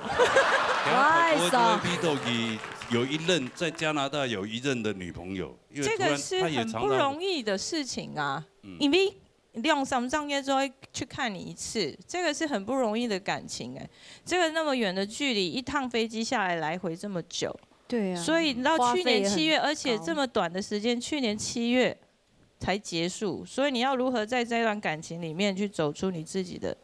有一任在加拿大有一任的女朋友，因为这个是很不容易的事情啊，因为2-3张月之后去看你一次，这个是很不容易的感情哎，这个那么远的距离，一趟飞机下来回这么久，对啊，所以你到去年7月，而且这么短的时间，去年7月才结束，所以你要如何在这段感情里面去走出你自己的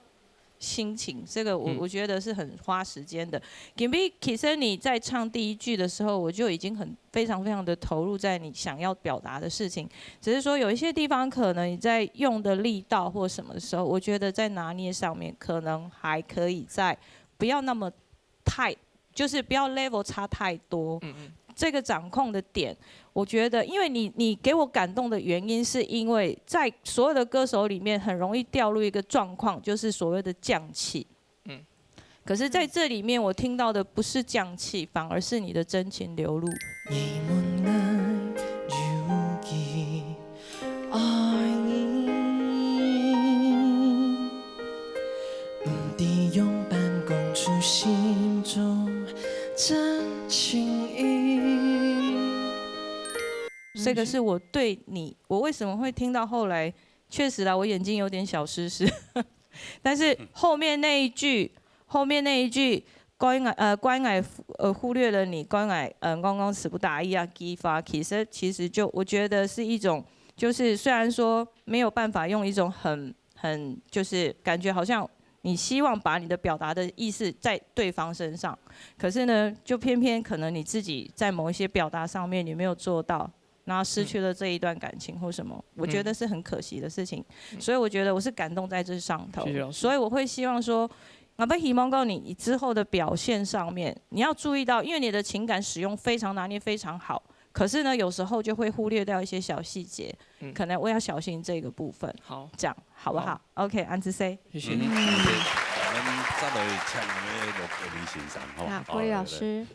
心情，这个我觉得是很花时间的。因为其实你在唱第一句的时候，我就已经非常的投入在你想要表达的事情，只是说有一些地方可能你在用的力道或什么的时候，我觉得在拿捏上面可能还可以在不要那么就是不要 level 差太多。这个掌控的点，我觉得，因为你给我感动的原因，是因为在所有的歌手里面，很容易掉入一个状况，就是所谓的降气。可是在这里面，我听到的不是降气，反而是你的真情流露。心中真情意。这个是我对你，我为什么会听到后来？确实啦，我眼睛有点小湿湿，但是后面那一句关爱忽略了你，关爱刚刚词不达意啊，激发，其实就我觉得是一种，就是虽然说没有办法用一种很就是感觉好像你希望把你的表达的意思在对方身上，可是呢，就偏偏可能你自己在某一些表达上面你没有做到，然后失去了这一段感情或什么，我觉得是很可惜的事情。所以我觉得我是感动在这上头，所以我会希望说，我被希望告你之后的表现上面，你要注意到，因为你的情感使用非常拿捏非常好，可是呢，有时候就会忽略掉一些小细节，可能我要小心这个部分。好，这样好不好 ？OK， 安之 C， 谢谢。我们再来唱那个罗国立先生，好，国立老师。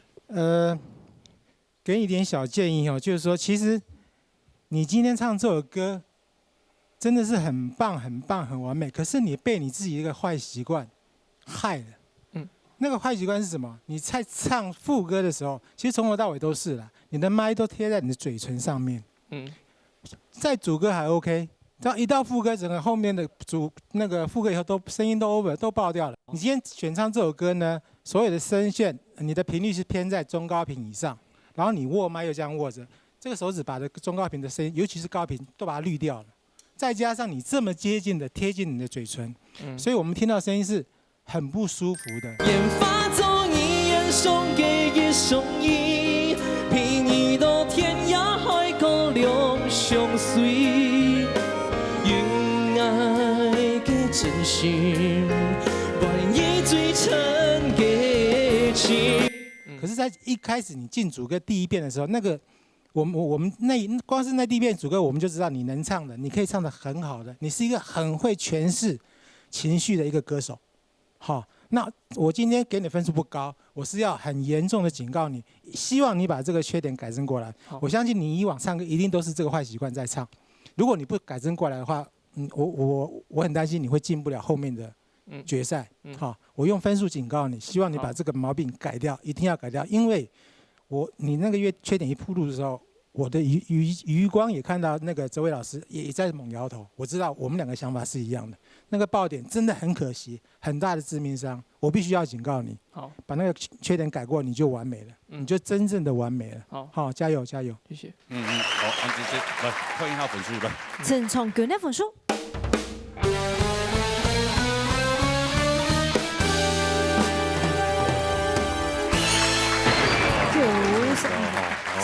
给你一点小建议哦，就是说，其实你今天唱这首歌真的是很棒、很棒、很完美，可是你被你自己一个坏习惯害了。那个坏习惯是什么？你在唱副歌的时候，其实从头到尾都是啦，你的麦都贴在你的嘴唇上面。在主歌还 OK， 到一到副歌，整个后面的那个副歌以后都声音都 over 都爆掉了。你今天选唱这首歌呢，所有的声线，你的频率是偏在中高频以上。然后你握麦又这样握着，这个手指把这个中高频的声音，尤其是高频，都把它滤掉了。再加上你这么接近的贴近你的嘴唇，所以我们听到声音是很不舒服的。研发做一眼送给一送一，陪你到天涯海角两相随，用爱的真心，换一最真的情。可是，在一开始你进主歌第一遍的时候，那个我们光是那第一遍主歌，我们就知道你能唱的，你可以唱得很好的，你是一个很会诠释情绪的一个歌手。好，那我今天给你分数不高，我是要很严重的警告你，希望你把这个缺点改正过来。我相信你以往唱歌一定都是这个坏习惯在唱，如果你不改正过来的话，我很担心你会进不了后面的决赛。好，我用分数警告你，希望你把这个毛病改掉，一定要改掉，因为你那个缺点一暴露的时候，我的余光也看到那个这位老师也在猛摇头，我知道我们两个想法是一样的。那个爆点真的很可惜，很大的致命伤，我必须要警告你。好，把那个缺点改过，你就完美了，你就真正的完美了。好，加油加油！谢谢。好，安子姐来看一下分数来。郑聪军的分数。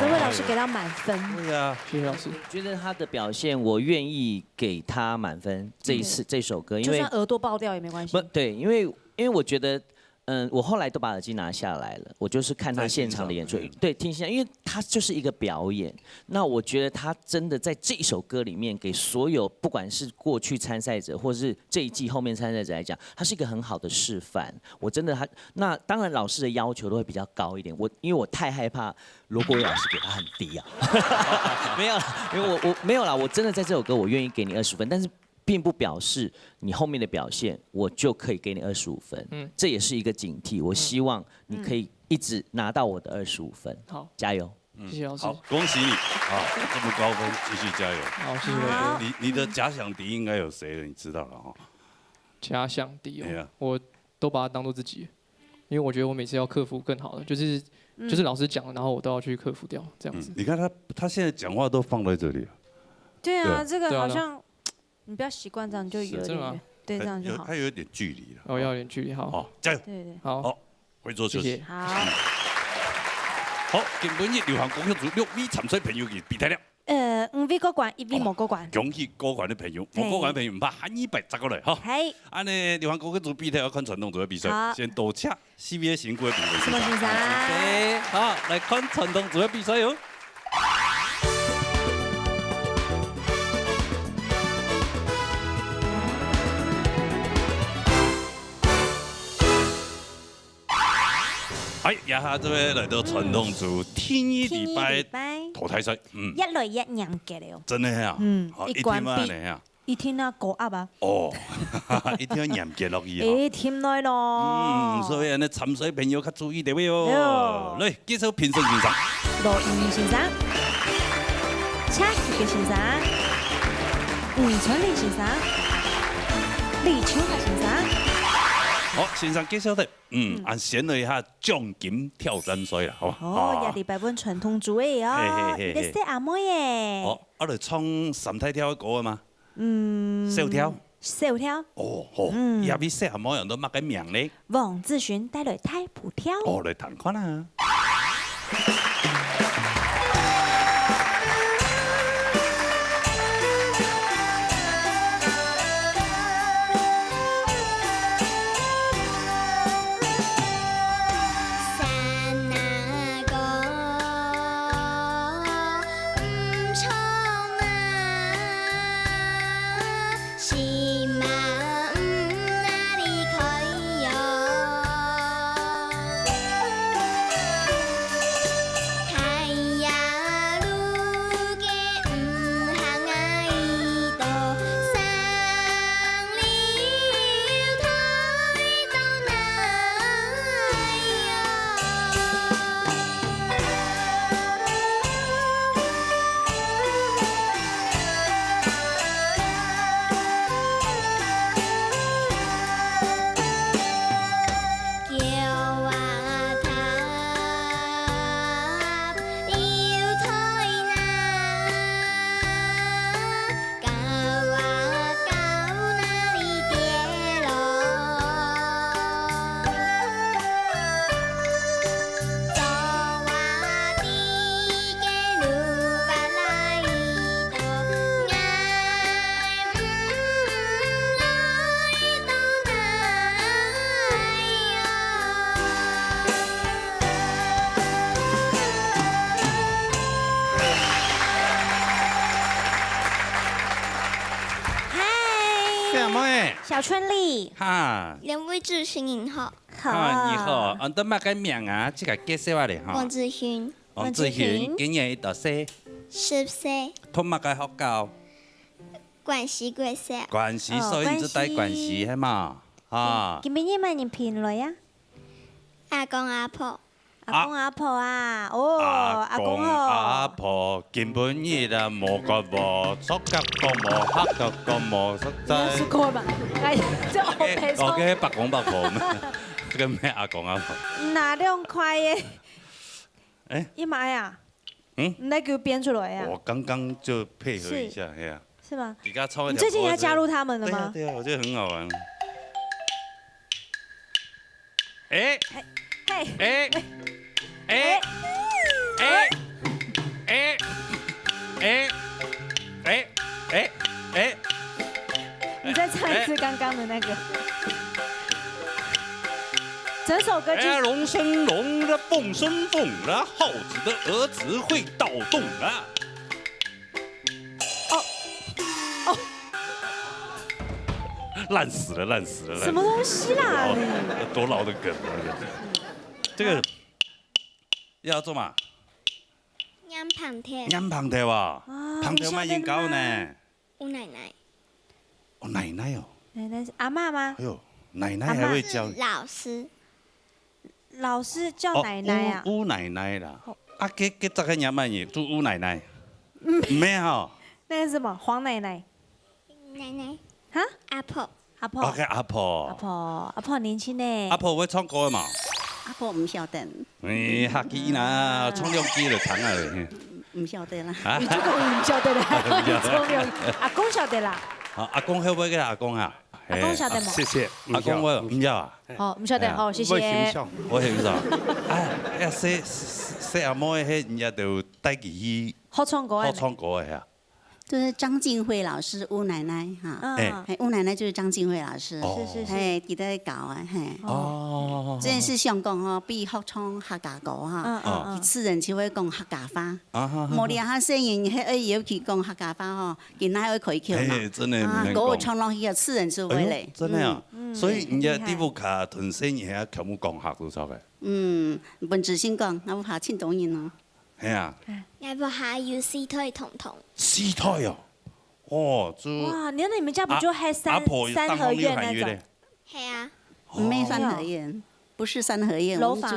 这位老师给他满分。对啊，谢谢老师。觉得他的表现，我愿意给他满分。这首歌，因为就算耳朵爆掉也没关系。不对，因为我觉得，我后来都把耳机拿下来了，我就是看他现场的演出，对，听现场，因为他就是一个表演。那我觉得他真的在这首歌里面，给所有不管是过去参赛者，或是这一季后面参赛者来讲，他是一个很好的示范。我真的那当然老师的要求都会比较高一点，因为我太害怕罗国伟老师给他很低啊，没有啦，因为我没有啦，我真的在这首歌我愿意给你20分，但是并不表示你后面的表现我就可以给你25分，这也是一个警惕。我希望你可以一直拿到我的25分，好，加油！谢谢老师。好，恭喜你啊，这么高分，继续加油。好，谢谢。你的假想敌应该有谁了？你知道了哈。假想敌哦，我都把它当做自己，因为我觉得我每次要克服更好的，就是老师讲，然后我都要去克服掉，这样子。你看他现在讲话都放在这里。对啊，这个好像。你不要习惯这样，就有点对，这样就好。它有点距离了。哦，要有点距离，好。好，加油。对对。好，会做休息。好。好，今本日流行歌曲组6位参赛朋友嘅比赛了。 5位过关，1位冇过关。恭喜过关的朋友，冇过关的朋友唔怕喊100过来哈。係。安尼流行歌曲组比赛要看传统组的比赛，先多请 CBA 新歌的评委。什么先生？好，来看传统组的比赛哟。 哎呀，这边来到传统组天一礼拜淘汰赛，一來一嚴嘅了。真的呀，一關閉啊，一天啊過鴨啊。哦，一天嚴格落去啊。一天來咯。所以呢，參賽朋友較注意啲位哦。來，介紹評審先生。羅宇先生，車傑先生，吳春玲先生，李秋華先生。 好，先生介紹的，按選了一下獎金挑戰賽啦，好嘛？哦，也禮拜本傳統組嘅哦，你哋識阿妹嘅。哦，我嚟唱三太跳嘅歌啊嘛。小跳。小跳。哦，好，也比識阿妹人都乜嘅名咧。黃志璇帶來太普跳。哦，嚟彈看啊。小春丽，哈，两位主持人好。你好，我得乜嘅名啊？即係介紹下嚟嚇。王志勳。王志勳，今年幾多歲？10歲。同乜嘅學校？關西國小。關西，所以你就帶關西係嘛？啊。今年乜年評論呀？阿公阿婆。阿公阿婆啊，哦，阿公阿婆根本嘢啦冇個冇，左腳個冇，黑腳個冇，實在。是過吧？哎，這我陪錯。我嘅白公白婆咩？這個咩阿公阿婆？哪2塊嘅？哎，一媽呀？嗯？你來給我編出來呀？我剛剛就配合一下，係啊。是嗎？而家抽一條。你最近要加入他們了嗎？對啊，我覺得很好玩。哎。嘿。哎。哎哎哎哎哎哎哎！你再唱一次剛剛的那個。整首歌就。龍生龍的，鳳生鳳的，耗子的兒子會躁動啊！哦哦。爛死了，爛死了！什麼東西啦？多老的梗啊！這個。要做嘛？釀螃蟹。釀螃蟹哇！螃蟹賣鹽糕呢？我奶奶。我奶奶哦。奶奶是阿嬷嗎？哎呦，奶奶還會教。老師。老師叫奶奶啊？烏奶奶啦。啊，這個釀乜嘢？做烏奶奶。沒有。那個是什麼？黃奶奶。奶奶。哈？阿婆。阿婆。OK，阿婆。阿婆，阿婆年輕呢。阿婆會唱歌嘛？阿婆唔曉得。客氣啦，唱兩句就彈下嚟。唔曉得啦。你這個唔曉得啦，唱兩句。阿公曉得啦。阿公曉唔曉得阿公啊？阿公曉得冇？謝謝。阿公我唔曉啊。哦，唔曉得，好，謝謝。我係唔曉。哎，細阿妹喺人家就帶佢去。好唱歌啊！好唱歌嘅呀。就是張靜慧老師，烏奶奶哈，烏奶奶就是張靜慧老師，是，記得搞啊，嘿，哦，這是香港哦，比學唱客家歌哈，次人就會講客家話，冇啲下聲音係要去講客家話哦，見哪會可以跳嘛，真係唔能講，嗰個唱落去次人就會嚟，真係啊，所以人家啲副卡屯聲嘢係全部講客都錯嘅，本子先講，我怕聽懂人咯。係啊，要不還有四胎彤彤。四胎哦，哦，哇，你們家不就還三合院那種？係啊。沒三合院，不是三合院，樓房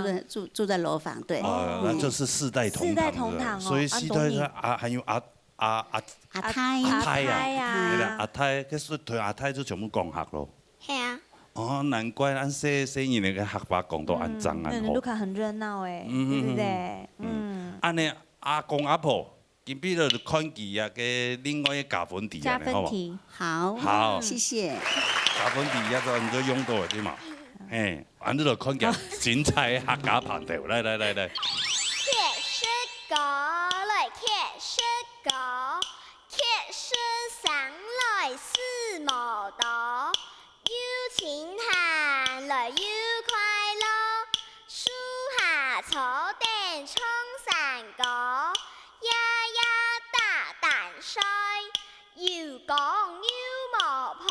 住在樓房，對。那就是四代同堂。四代同堂哦。所以四代還有阿太啊，阿太，其實對阿太就全部講客咯。係啊。哦，難怪俺細年那個客話講到安裝安好。盧卡很熱鬧誒，對不對？安尼阿公阿婆，今邊就看佢啊嘅另外一加分題啊，好唔好？好，謝謝。加分題一個你都用到啲嘛？誒，俺呢度看見精彩客家棚條，來。鐵獅歌來鐵獅歌，鐵獅上來是無道，有情行來有快樂，樹下草頂衝山歌，呀呀打蛋水，又講又無破。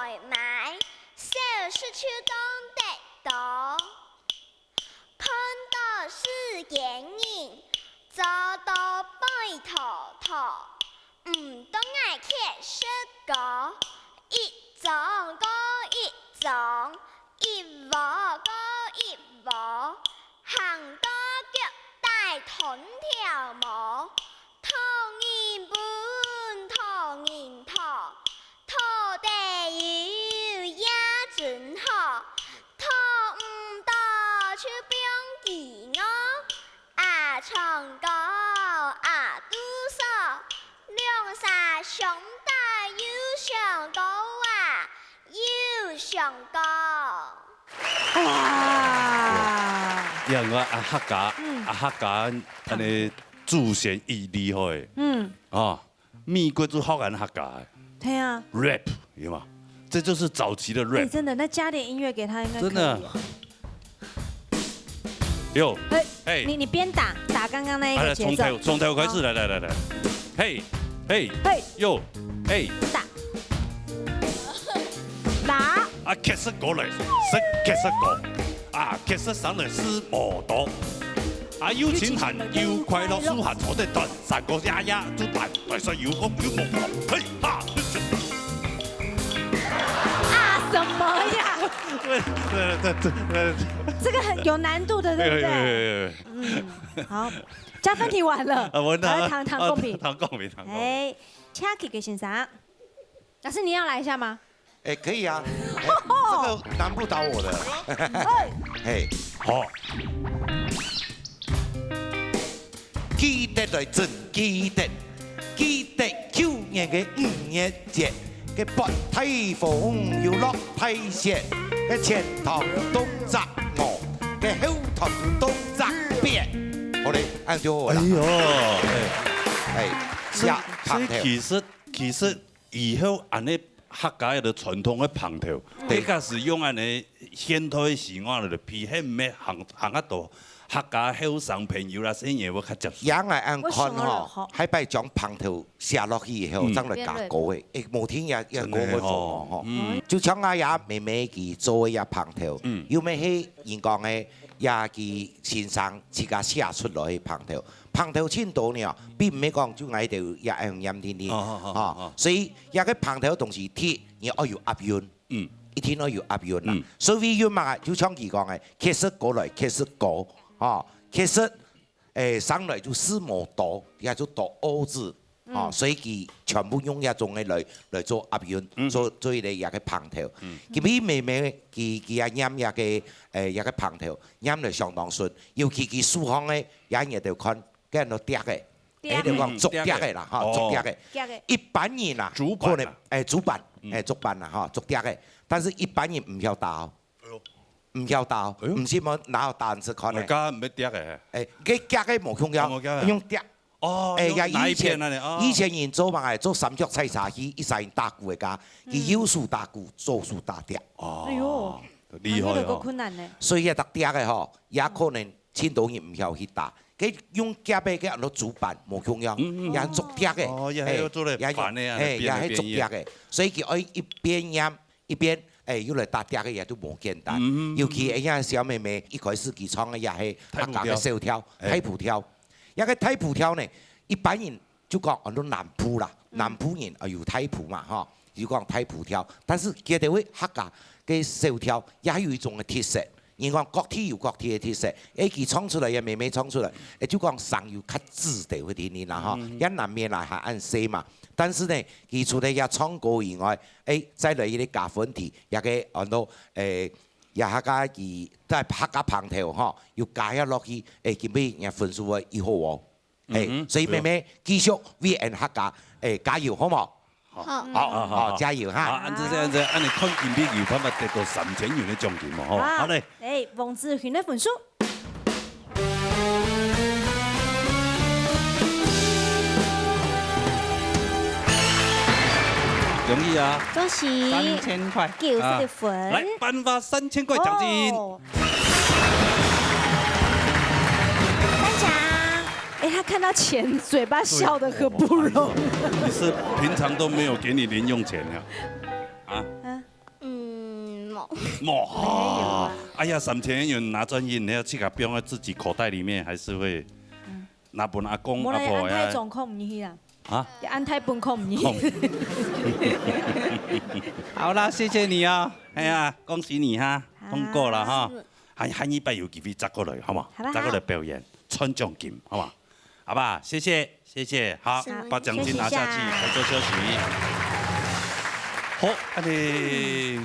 来买，小事手当得到。看到是眼影，做到拜头头，唔当爱去说个，一种过一种，一无过一无，行到脚带吞条毛，同银本同银土，土地有也真好，土唔到就不用记我，啊唱歌啊嘟嗦，两山上大又上高啊，又上高。哇！让我客家安尼自选伊厉害。美国做好安客家的。对啊。rap 有吗？这就是早期的 rap。真的，那加点音乐给他应该可以。真的。有。你边打刚刚那一个节奏。从头开始，来。嘿。哟。嘿。打。打。啊，开始过来，开始过。啊，开始上来是摩托。啊，有情喊，有快乐，舒喊坐在短，三个呀呀就蛋，但是有风有梦，嘿哈。啊什么呀？对。这个很有难度的，对不对？好，加分题完了。糖公平。糖公平。哎，恰克给先生，老师你要来一下吗？哎，可以啊，这个难不倒我的。嘿，好。記得來真記得去年嘅5月節嘅北太風要落太雪，嘅前頭東側我，嘅後頭東側邊，我哋按照我啦。哎呦，其實以後安尼客家的傳統嘅烹調，比較是用安尼現代時我嚟批很咩行得多。客家後生朋友啦，先嘢我較接受。也係按看吼，喺擺將烹調寫落去以後，將來加稿嘅，誒無天也過會放吼。就像我也妹妹佢做嘅烹調，要咩係人講嘅，也佢先生自家寫出來嘅烹調，烹調千多呢，並唔係講就嗌條也係用甜甜，啊，所以也個烹調東西鐵，你要有押韻，一天都要押韻啦。所以要嘛，就像佢講嘅，開始過來，開始過。其實上來就四毛多，也就多歐字，所以佢全部用一種嘅來做押韻，做嚟也個烹調。佢比妹妹佢也飲也個烹調，飲嚟相當順。尤其佢書行嘅飲嘢就看，跟人都嗲嘅，喺度講足嗲嘅啦，嚇足嗲嘅。一般人啊，可能主板啦，嚇足嗲嘅，但是一般人唔曉打。唔曉打，唔知冇哪有打人識看咧。家唔係嗲嘅。佢夾嘅冇用用嗲。哦。以前人做嘛係做三腳採茶器，一世人打鼓嘅家，佢有數打鼓，做數打嗲。哦。哎呦，厲害哦。困難呢。所以一打嗲嘅嗬，也可能千多人唔曉去打。佢用夾嘅嘅攞主板冇用，也做嗲嘅。哦，也係做嚟煩嘅啊。也係做嗲嘅，所以佢可以一邊飲一邊。要嚟打嗲嘅嘢都冇簡單，尤其一樣小妹妹一開始佢唱嘅也係客家嘅小調、太浦調。一個太浦調呢，一般人就講很多南浦啦，南浦人啊有太浦嘛嚇，就講太浦調。但是佢哋會客家嘅小調也有一種嘅特色，人講各地有各地嘅特色。佢唱出嚟嘅妹妹唱出嚟，就講上有較自地嗰啲啦嚇，因南面嚟係按 C 嘛。但是呢，佢除了也唱歌以外，再來啲加分題，也個很多也客家佢在客家烹調嗬，要加一落去，佢俾人分數會以好喎。所以妹妹繼續為人客家加油好冇？好，加油哈！按照這樣子，按你看金幣有辦法得到3000元嘅獎金喎，好嘞。王志群嘅分數。容易啊！恭喜3000塊，90分。來頒發3000塊獎金。頒獎！他看到錢，嘴巴笑得很不容易。你是平常都沒有給你零用錢呀？啊？有。哇！哎呀，3000元拿专业，你要去给它放在自己口袋里面，还是会拿本阿公阿婆呀？安泰状况唔去啦。啊？安泰本空唔去。好啦，谢谢你啊！哎呀，恭喜你哈，通过了哈。下一拜有机会再过来，好嘛？再过来表演穿奖金，好嘛？好吧，谢谢，谢谢，好，把奖金拿下去，合作休息。好，安尼，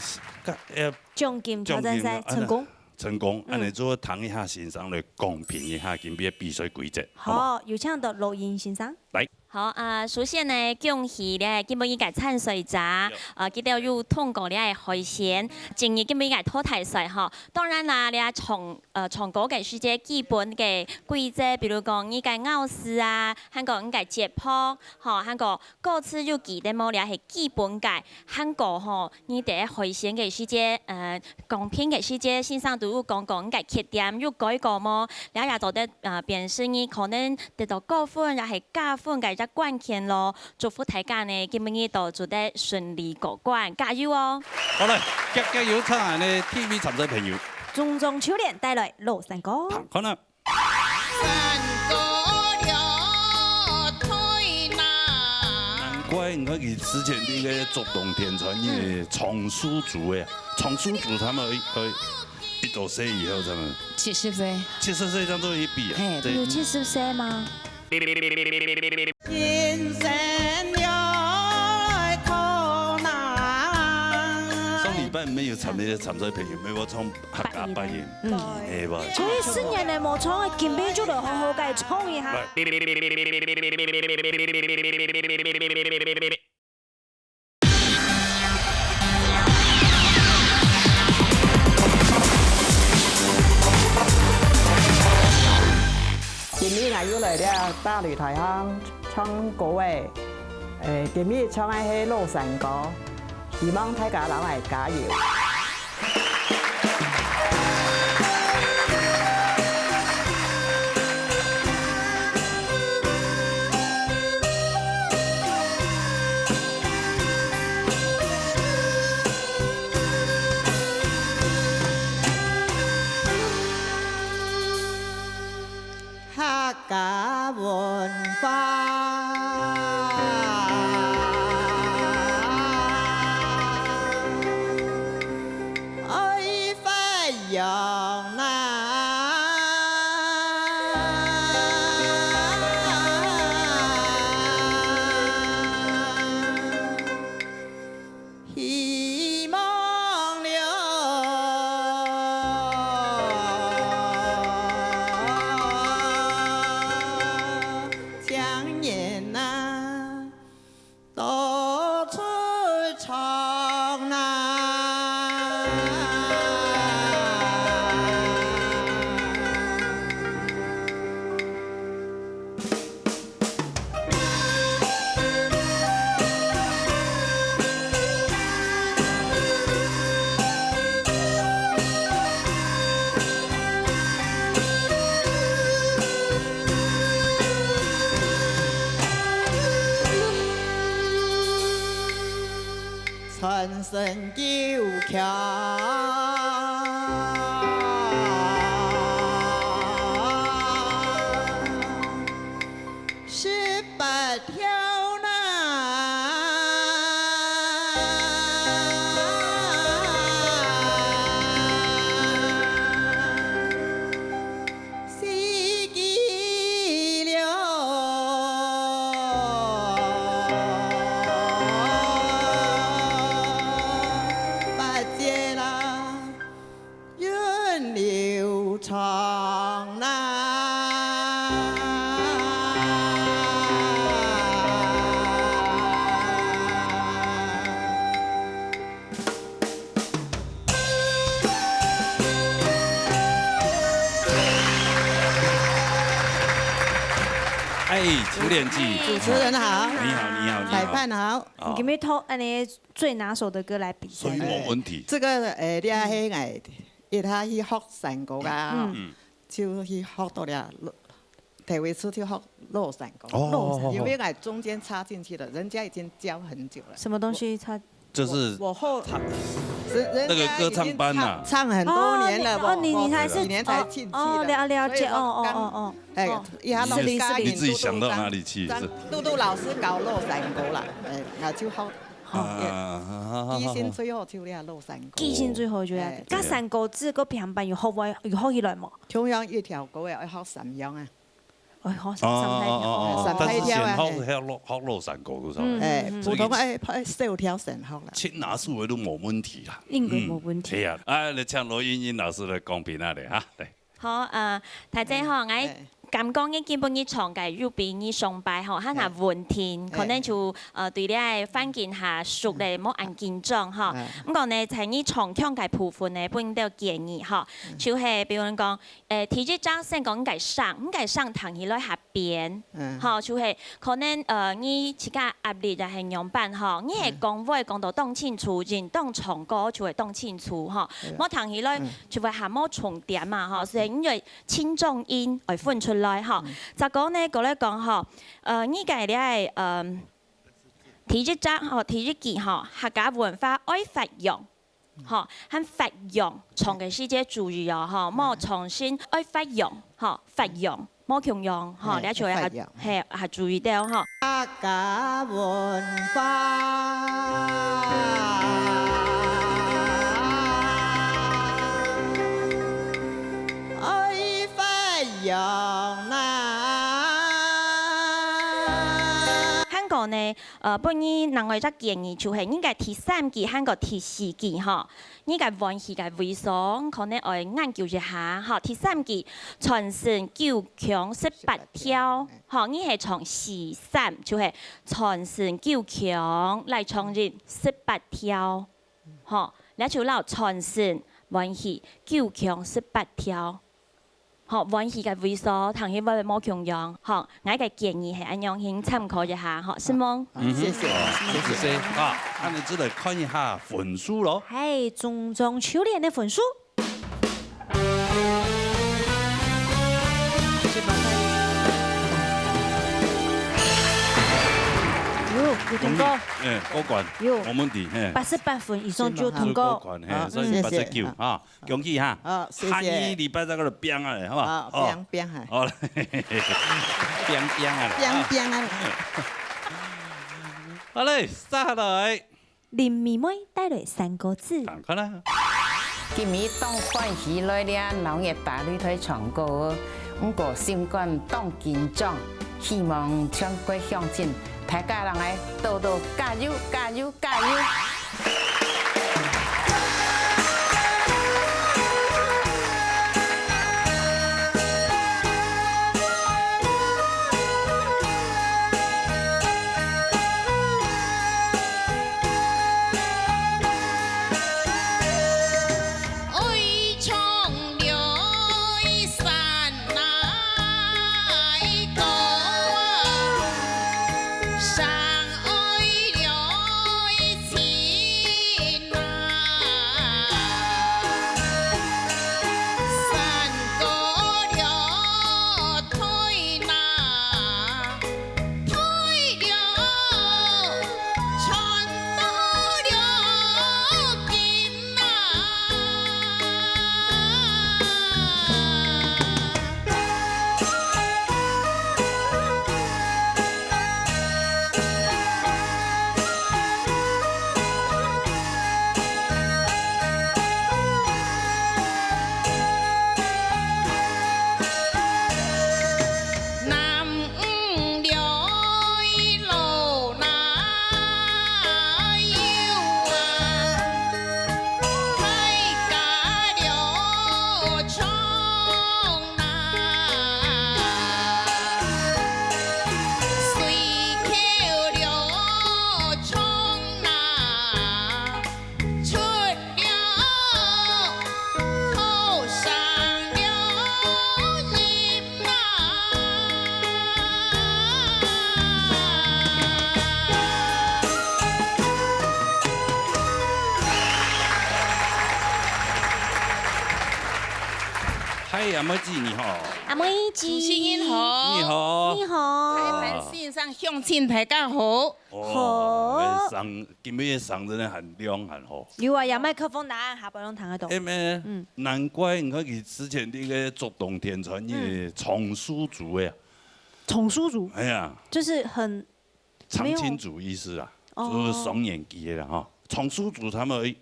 奖金挑战赛成功。成功，安尼做谈一下欣赏来公平一下今天比赛规则。好，有请到录音欣赏。来。好首先呢，恭喜咧，今日嘅参赛者，佢哋有通過咧海鮮，正日今日嘅淘汰賽吼。當然啦，你從嗰嘅是啲基本嘅規則，比如講呢個咬絲啊，韓國呢個解剖，吼，韓國各自有記得冇咧係基本嘅，韓國吼呢啲海鮮嘅是啲公平嘅是啲先生都有講呢個缺點，有改過冇，你也做得表示你可能得到高分，又係加分嘅。關鍵咯，祝福大家呢，今日都做得順利過關，加油哦！好嘞，加油唱下呢 TV 參賽朋友。中秋連帶來老山歌。可能。難怪我哋之前啲嘅竹動天傳嘅藏書組嘅，藏書組他們可以一到歲以後，他們70歲，70歲這樣都可以比啊？有70歲嗎？人生有苦難。上禮拜沒有參加參賽朋友，沒我從客家表演，係吧？所以新年嚟冇唱嘅，今邊就嚟好好嘅唱一下。今日我又來了大擂台上唱歌嘅，今日唱嘅係老山歌，希望大家能嚟加油。客家文化，愛發揚希望了。江年呐，到处唱呐，全身夠強。18條四季了。流長呐，哎，九點記，主持人好，你好，你好，裁判好，你給偷按你最拿手的歌來比賽。所以冇問題。這個你係愛，一下去學山歌啊，就去學到了，台灣出去學落山歌。因為我中間插進去了，人家已經教很久了。什麼東西插？就是我后那个歌唱班呐，唱很多年了，哦，你才是几年才进去的。哦，了解，哦，哎，是你你自己想到哪里去？嘟嘟老师搞落山歌啦，哎，那就好。記性最好就咧落山歌。記性最好就係，加山歌字個平板要學起來冇？中央一條歌要學三樣啊。學三太跳啊！學落山歌嗰首。誒，普通小跳神學啦。青拿數位都冇問題啦。應該冇問題。係啊，啊，你請羅英英老師來講評下嚟嚇，嚟。好，大姐吼，我咁講嘅基本嘅場嘅入邊嘅崇拜吼，嚇那問題，可能就對你嘅環境下熟咧，冇按緊張吼。咁講呢，喺呢場腔嘅部分呢，本都有建議吼，就係比如講，提起掌聲講唔該上堂起來下邊，吼，就係可能你自家壓力就係樣辦吼，你係講話講到當清楚，然當唱歌就會當清楚吼，冇堂起來就會下冇重點嘛吼，所以因為輕重音嚟分出來吼，就講呢個咧講吼，呢個咧係提起掌吼，提起記吼，客家文化愛發揚。吼，很發揚，唱嘅是隻主語哦，吼，莫重新愛發揚，吼，發揚，莫強揚，吼，你做係注意到吼。客家文化，愛發揚啦。香港呢，本意另外一個建議就係應該第3季、香港第4季吼，應該運氣嘅為所，可能我研究一下吼。第3季傳承9強18跳，吼，呢係從4-3，就係傳承9強嚟創建18跳，吼，你就鬧傳承運氣9強18跳。好，運氣嘅會所，同佢會冇強樣，好，我嘅建議係咁樣，請參考一下，好，是嗎？謝謝。啊，咁你只嚟看一下分數咯。係中秋連嘅分數。有通過。過關。有。冇問題。88分以上就通過。過關，所以89啊，恭喜嚇。謝謝。下禮拜再嗰度編下嚟，好嘛？編下。好啦，編下嚟。編啊！好嘞，接下來。林妹妹帶來3個字。看啦。今日當歡喜來了，農業大擂台唱歌，不過心肝當緊張，希望唱歌向前。大家人來多多加油加油加油！嗨，阿妹子你好。阿妹子，主持人好。你好。你好。开盘线上乡亲大家好。哦，今日的嗓真的很亮很好。有啊，有麦克风答案，下不拢听得懂。难怪你看佢之前那个竹动天传的丛书族呀。丛书族。哎呀。就是很。长青族意思啊，就是双眼鸡的哈。丛书族他们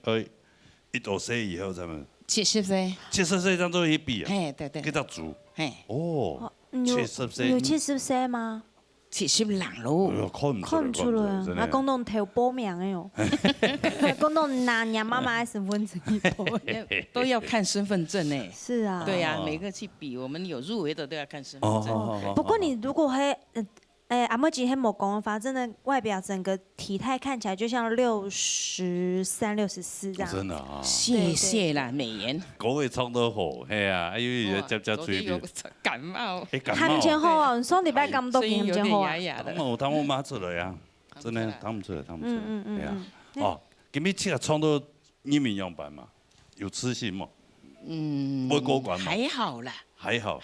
一多岁以后，他们70岁，70岁当做一笔啊。哎，对，叫做族。哎，哦，70岁。有70岁吗？70人咯。看唔出来啊！我讲到头报名的哟，讲到拿娘妈妈的身份证一报，都要看身份证呢。是啊。对呀，每个去比，我们有入围的都要看身份证。不过你如果阿妹今天没讲法，真的外表整个体态看起来就像63、64这样。真的啊！谢谢啦，美颜。各位唱得好，系啊，哎呦，接嘴边。感冒。喊真好啊！上礼拜咁多件喊真好啊。他们骂出来啊，真的唱不出来，唱不出来。对啊。哦，今日这个唱到1名样板嘛，有痴心嘛？不会过关嘛？还好啦。还好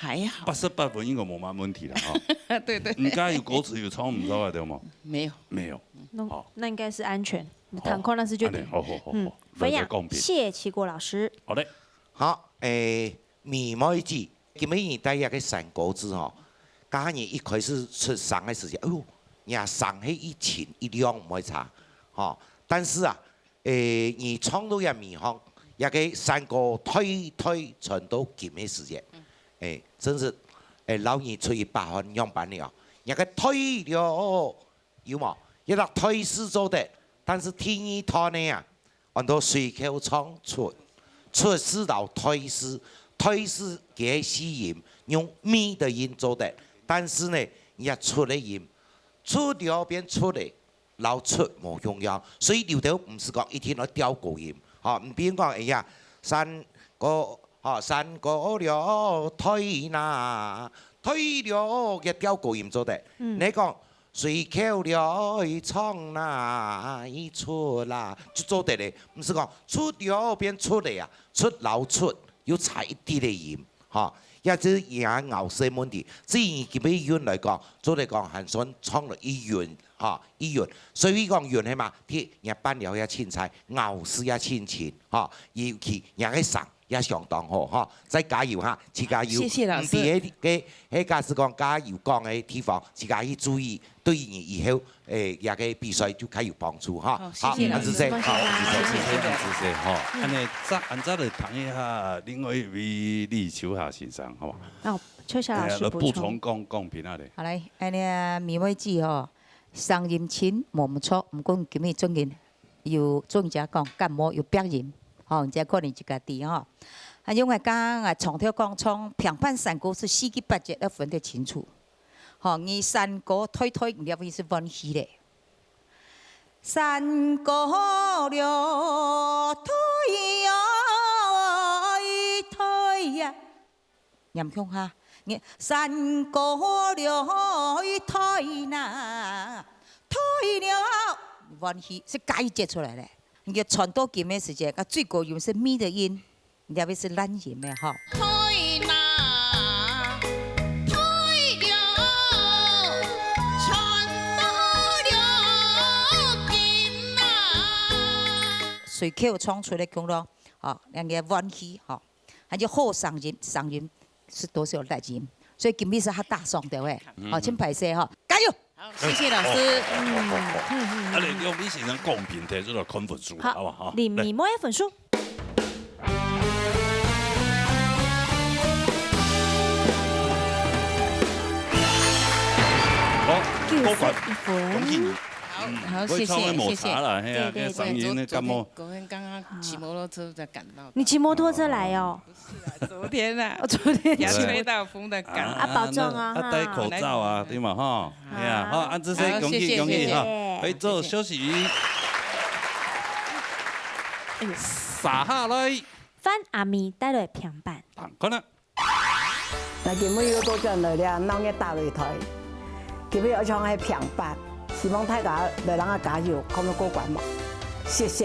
，88分应该冇乜问题啦哈。对对。你家有歌词有唱唔到啊？对吗？没有。没有。那应该是安全。弹扣那是就。好。分享，谢齐国老师。好嘞。好，米妹子，今日你带一个山果子吼，刚你一开始出上的时间，哎呦，人上迄1斤1两唔会差，吼。但是啊，你唱到一米方，一个山果推传到今的时间。真是，老年出去8分样板了，一个推了有冇？一个推是做的，但是天一拖呢啊，按到随口唱出是到推是给吸音，用咪的音做的，但是呢，也出的音，出了变出的，老出冇重要，所以有条唔是讲一天要调高音，吓唔变讲哎呀山過了推了嘅調高音做的。你講隨口了唱啦，出啦，就做得咧。唔是講出了變出嚟啊，出老出要踩一啲嘅音，嚇。也就是也咬聲問題。至於佢俾韻嚟講，做嚟講係想唱落一韻，嚇一韻。所以講韻係嘛，啲日班了也凊彩，咬絲也凊錢，嚇。尤其也去上。也相當好哈，再加油哈，自加油。謝謝老師。喺假使講加油講嘅地方，自家去注意，對你以後也個比賽就較有幫助哈。好，謝謝老師。好，謝謝。好，按照嚟談一下另外一位李秋霞先生，好嘛？哦，秋霞老師補充講片下嚟。好嚟，安尼米妹子吼，聲音清冇錯，唔過今日最近有專家講感冒有鼻炎。哦，即可能就家己吼，啊，因為講啊，長條講從評判山歌是4級8級要分得清楚。吼，你山歌推唔了，是分析咧。山歌了推呀，念向下，你山歌了推呐，推了分析是解決出來咧。你嘅傳到琴嘅時間，個最高音是咪的音，特別是懶音嘅吼。推啦，推了，傳到了琴啊。隨口唱出來講咯，哦，人嘅溫氣，吼，還有好聲音是都是有懶音，所以今日是較大聲的喂，好，請拍攝吼，加油！好，謝謝老師。啊，你用你先生公平提出來看分數，好不好？李米妹分數。好，高管1分。好，謝謝。啦，係啊，嘅聲音咧感冒。昨天剛剛騎摩托車才趕到。你騎摩托車來哦？不是啊，昨天啊，昨天也吹到風的趕。啊，保重啊！啊，戴口罩啊，對嘛哈？係啊，好，安子生，恭喜哈！可以做休息。撒下來。翻阿咪帶來平板。可能。那今日又到陣來了，鬧嘅大擂台，今日我唱係平板。希望大家來讓我加油，可唔可以過關嘛？謝謝。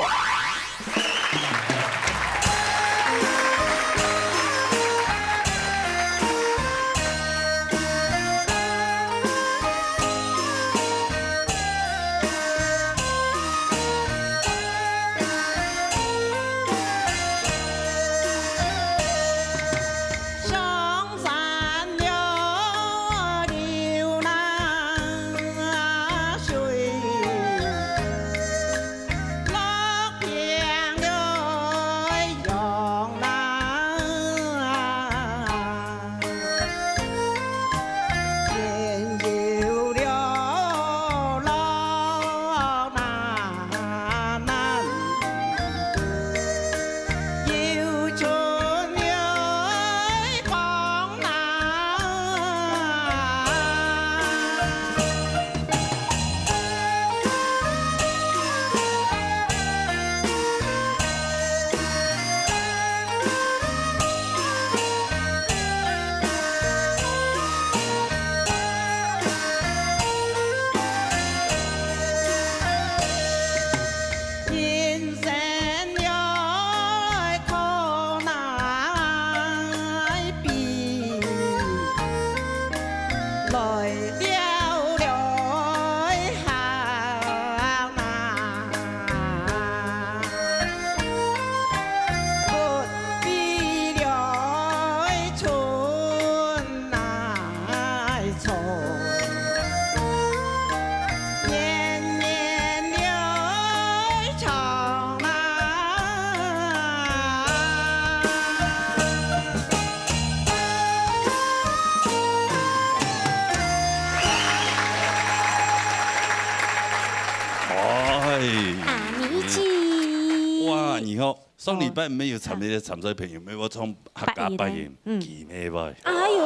上礼拜没有参加参赛朋友，没有从客家八音，记咩啵？哎呦！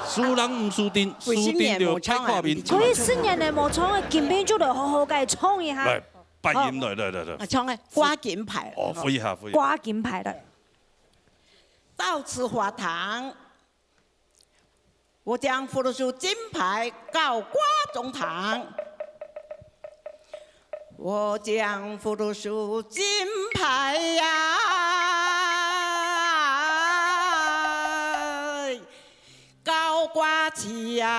输人唔输阵，输阵就太看面。所以新年的无唱的，今天就来好好给唱一下。来，八音来。唱的刮金牌。哦，飞一下。刮金牌的。到此花堂，我将付出金牌告瓜中堂。我将付出金牌呀，高挂起呀，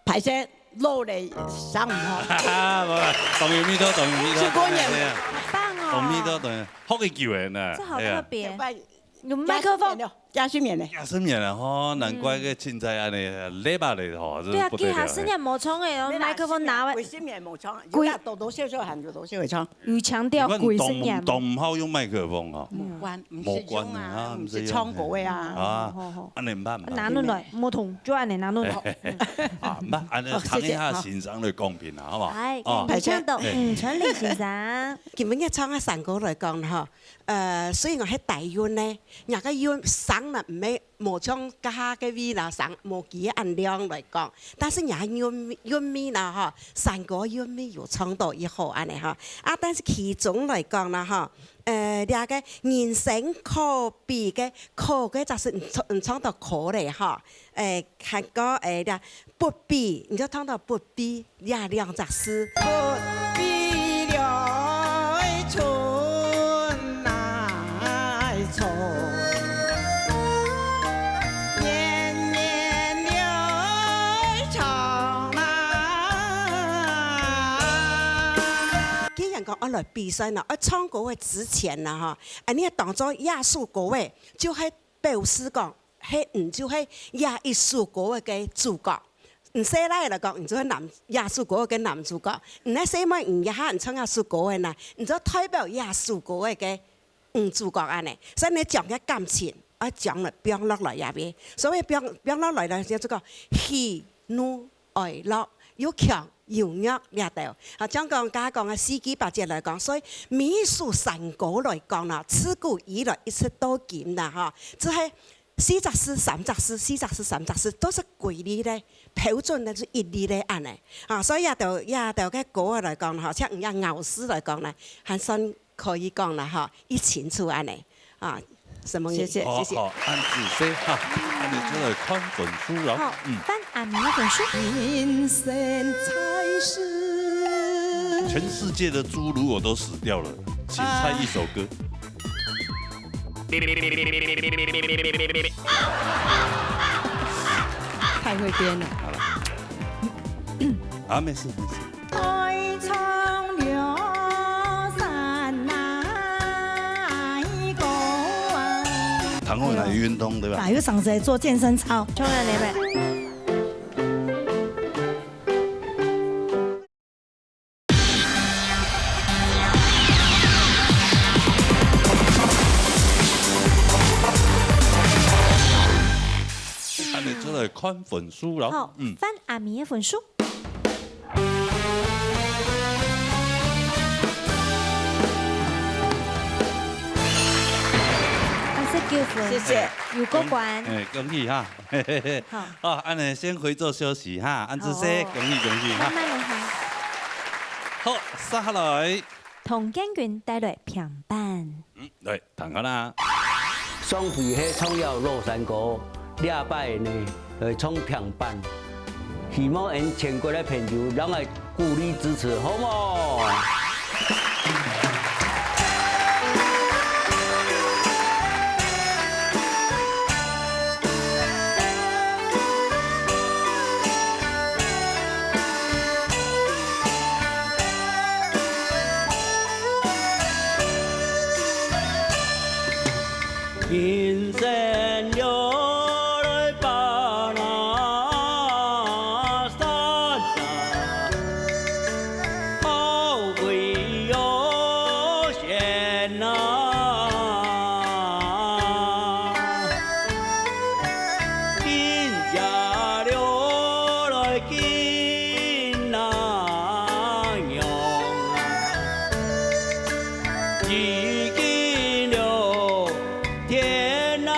排泄落泪上哈。动员咪多，动员咪多。去过年，棒哦！动咪多，动员，好嘅球员啊！这好特别。有麦克风。加训免的。加训免了吼，难怪个凊彩安尼勒巴嘞吼，对啊，给下新年无唱的哦，麦克风拿来。贵新年无唱，贵多多少少喊就多少会唱。有强调贵新年。动唔好用麦克风吼。无关啊，唔是唱歌的啊。啊，安尼唔捌。拿落来，冇同就安尼拿落来。啊，唔捌，安尼谈一下欣赏的公平啊，好唔好？係，唔唱到，全力欣賞。基本嘅唱嘅山歌嚟講嗬，雖然我喺大院咧，人家院省啦唔係冇唱家下嘅味啦，省冇幾按量嚟講，但是人家院味啦嗬，山歌院味有唱到以後安尼嗬，啊，但是其中嚟講啦嗬。兩個人生可比嘅可嘅就是唔唱到可嚟嚇，還個不必，你就唱到不必也兩隻詩。不必了春來從，年年了長來。既然講我來比賽啦，我唱歌嘅之前啦嚇，你當作亞述歌嘅，就係表示講，係唔就係亞一首歌嘅主角。唔寫嚟嚟講，唔就係亞述歌嘅男主角。唔係寫乜唔一下人唱亞述歌嘅嗱，唔就代表亞述歌嘅主角安尼。所以你講嘅感情，我講嚟變落來入邊。所謂變落來咧，就個喜怒哀樂要強。要弱掠到，啊，將講家講嘅四季八節嚟講，所以每一首山歌來講啦，自古以來一直到今啦，嚇，就係四隻詩、三隻詩、四隻詩、三隻詩，都是規律咧，標準咧，就一律咧安尼，啊，所以也到嘅歌來講嚇，像人家牛詩來講咧，還算可以講啦，嚇，一清楚安尼，啊。什麼？謝謝，謝謝。好，按字寫哈，按你出來看本書咯。好，翻阿明那本書。人生才是。全世界的侏儒我都死掉了，請猜一首歌。太會編了。好了。啊，沒事沒事。唐后来运动对吧？又上次做健身操，冲了你们。啊，你出来看本书咯。好，翻阿明的本书。謝謝，有過關。恭喜哈！好，哦，安尼先回座休息哈，安子些，恭喜恭喜哈！慢慢好。好，殺下來。同建軍帶來平板。來，彈下啦。雙飛喺創業落山歌，禮拜呢來創平板，希望因全國的朋友讓我鼓勵支持，好冇？人生要來把那山好歸已经了天啊！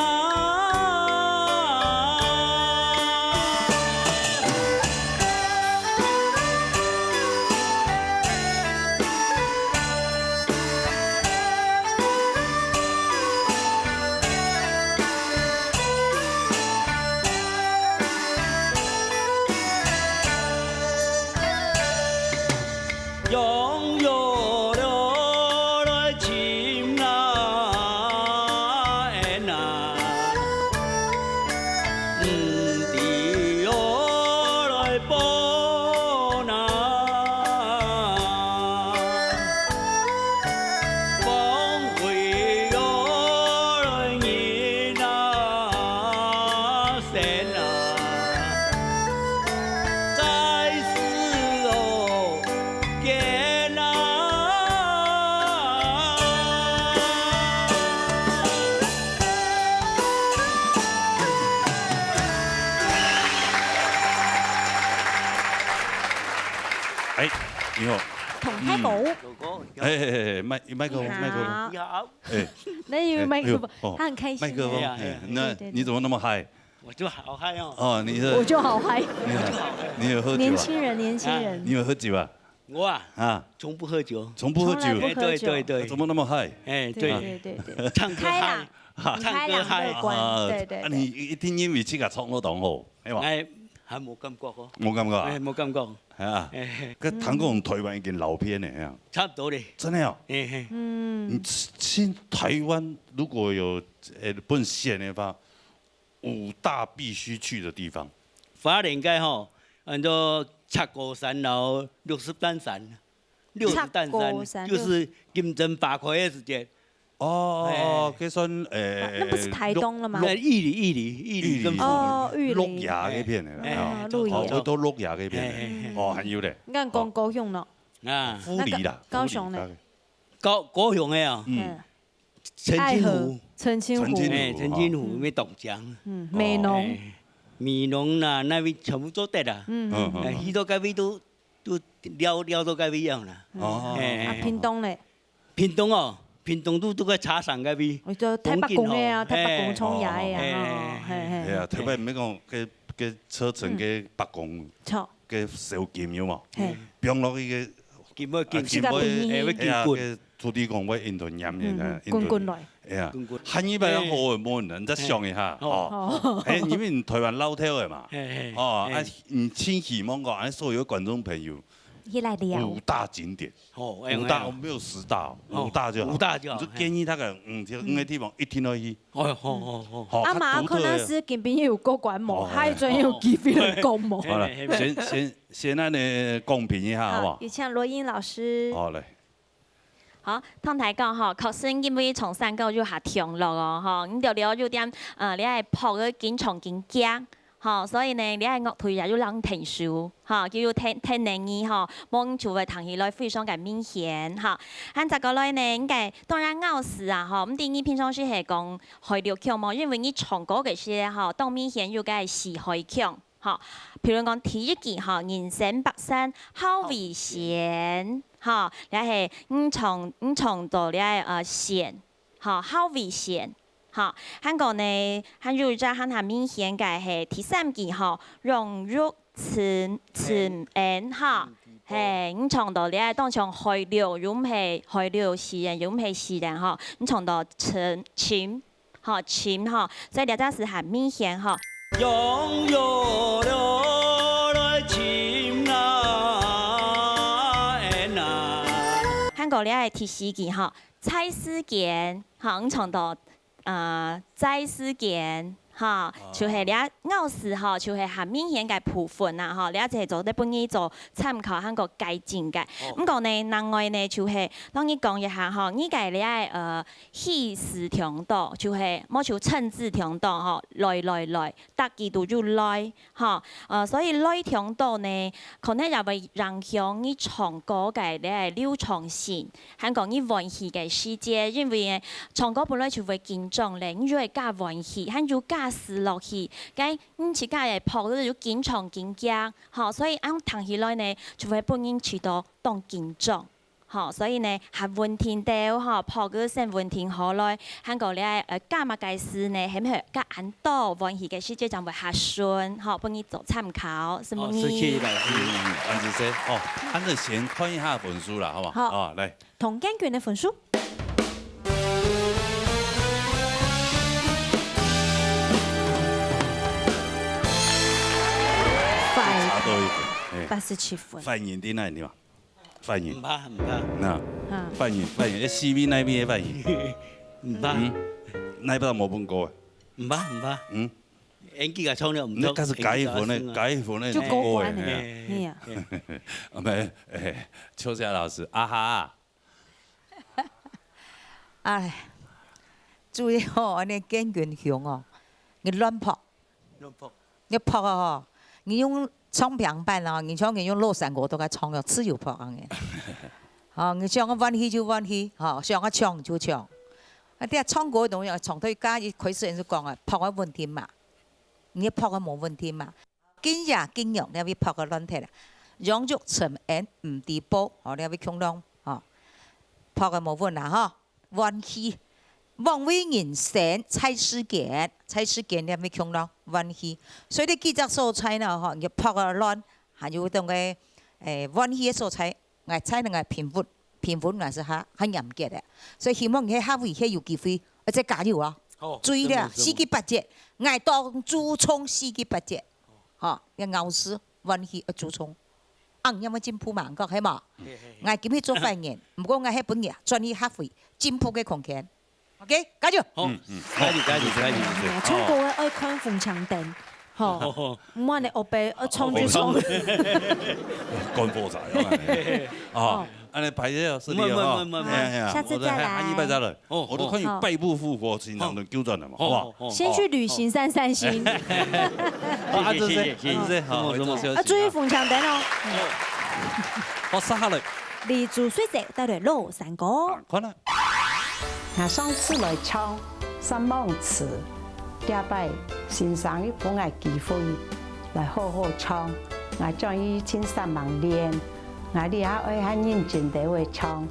拥有了来亲那恩啊，地哦来保那，光辉哟来你那神啊，在世哦。天啊！哎，你好。同太寶，麦克风，你好。那有麦克风，哦他很开心。麦克风，那你怎么那么嗨？我就好嗨哦。哦，你是。我就好嗨。你有喝酒啊？年轻人，年轻人。你有喝酒啊？我啊，从不喝酒。从不喝酒。对对对。怎么那么嗨？哎，对，唱歌嗨，开朗乐观，对对。你一定因为这个创作同好，係嘛？哎，还冇感觉哦。冇感觉啊？冇感觉。係啊。個唐國台灣已經老片嚟啊。差不多嘞。真的哦。台灣如果有本縣的話，5大必須去的地方。花蓮街吼，按照七果山樓60擔山，60擔山就是金針8塊的時間。哦，佢算那不是台東了嗎？玉里跟哦，玉里。鹿牙嗰邊嚟啦，好多鹿牙嗰邊嚟，哦，很有咧。啱講高雄咯。啊，富里啦，高雄咧。高雄的啊，澄清湖，澄清湖，澄清湖咩凍江，美濃，美濃啦，那邊全部做得啦，許多嗰邊都撩到嗰邊樣啦。哦，屏東咧？屏東哦。屏東都個茶山嗰邊，我就台北公嘅啊，台北公衝牙嘅啊，係啊，台北唔係講嘅車程嘅北公，嘅小劍要嘛，變落去嘅劍尾，嘅土地公會印度飲嘅，滾滾來，係啊，漢語版好嘅冇人再上一下，哦，誒，因為台灣老跳嘅嘛，哦，啊，請希望講，所有觀眾朋友。5大景點，5大我沒有10大，5大就好。5大就好。就建議大家就五個地方一定要去。好。阿媽可能是見邊有個觀摩，還專有機會嚟講摩。好了，先讓你公平一下，好不好？以前羅英老師。好嚟。好，同大家講吼，確實因為從山高就下聽落哦，吼，你就了有點你係抱個緊長緊驚。吼，所以呢，你係樂隊也要冷聽書，吼，叫要聽寧意吼，望就會彈起來非常嘅明顯，吼。喺這個內呢，應該當然咬死啊，吼，咁第二平常時係講海流腔嘛，因為你唱歌嘅時候，吼，當明顯要嘅係時海腔，吼。譬如講第一句吼，人生百山好危險，吼，你係唱到你係險，吼，好危險。好，韓國呢，韓語在韓下明顯嘅係第三句吼，融入自然哈，係你唱到咧當唱海流，又唔係海流自然，又唔係自然吼，你唱到情吼，所以呢隻是很明顯吼。擁有了來情啊，韓國咧係第四句吼，猜思見，吼，你唱到。在事件，哈，就係你咬死吼，就係很明顯嘅部分啦，吼，你一係做啲本意做參考韓國改進嘅。咁講呢，另外呢就係當你講一下吼，你嘅你係戲詞聽到，就係冇就稱字聽到吼，來，得幾度就來，吼，所以來聽到呢，可能又會影響你唱歌嘅你係流暢性，韓國你運氣嘅世界，因為唱歌本來就會緊張咧，你就係加運氣，還要加思落去，咁你自家嘅抱都要緊張緊張，吼，所以按彈起來呢，就會幫你起到當緊張。吼，所以呢，合问天到吼，破个先问天好来，韩国咧加嘛介事呢，係咪加很多問題嘅事就將會下順，吼，幫你做參考，是冇呢？安子生，哦，安子先看一下本書啦，好唔好？好，來。童根卷的分數。差多一分，87分。翻譯啲那地方，翻譯。唔怕唔怕。那翻譯，一 CV 那邊嘅翻譯。唔怕。那邊冇本過嘅。唔怕唔怕。演技嘅操練唔你嗰時改一份咧，改一份咧就過關嘅。啊。唔係，秋霞老師，啊哈。哎，注意哦，安尼根卷熊哦，你亂撲。亂撲。你撲啊吼！你用冲平板哦，你像你用落山我都该冲了，自由扑安尼。哦，你想我弯起就弯起，吼，想我冲就冲。啊，啲冲过东西，从对家伊开始人就讲啊，扑个问题嘛，你扑个冇问题嘛。今日今用你要扑个乱踢啦，养育成恩唔地步，哦，你要强壮，哦，扑个冇问啦，吼，弯起。望为人生菜市件，菜市件你咪强咯，弯起。所以你记者蔬菜呢，吼，你泡个乱，还有当个弯起嘅蔬菜，我菜呢个平稳，平稳还是很严格的。所以希望你下回有机会，再加油啊！注意了，四季八节，我当猪葱四季八节，吼，要熬死弯起猪葱。硬有冇進步嘛？講係嘛？我今日做發言，唔過我喺本嘢專業學會進步嘅空間。OK， 加油！好，加油加油加油！中國嘅愛看鳳牆燈，吼，唔話你學背，衝就衝。乾貨仔啊！安尼排咗是你啊！下次再來。安逸拜再來。我都看你敗部復活，經常能糾正的嘛，好不好？先去旅行散散心。啊，謝謝，好，注意鳳牆燈哦。好，殺下嚟。離住水澤帶來落山歌。看啦。我上次來唱三夢詞，第二擺欣賞一本嘅機會來好好唱，我將伊千3萬練，我哋也愛很認真地會唱，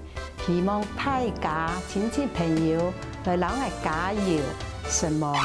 希望大家親戚朋友來讓我加油，什麼？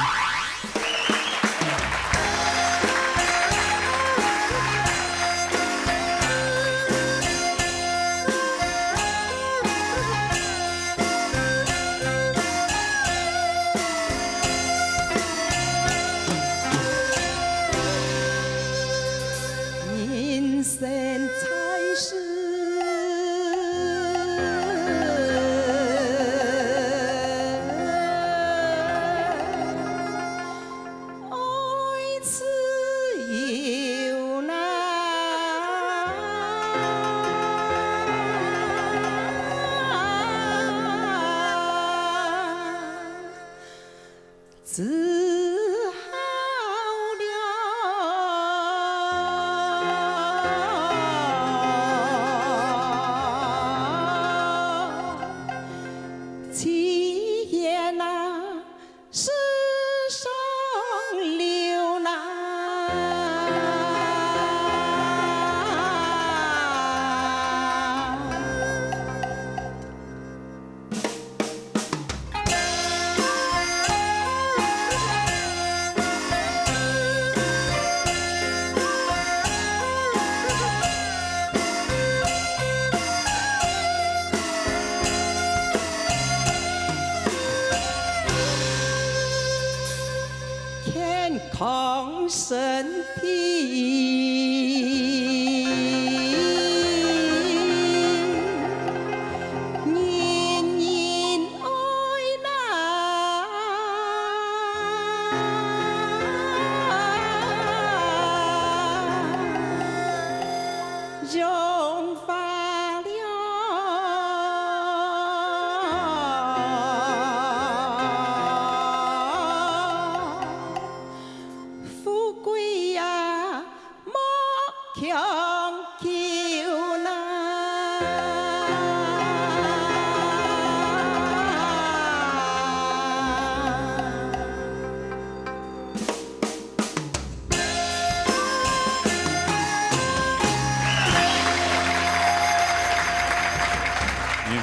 身體，人人愛那，融化了富貴呀，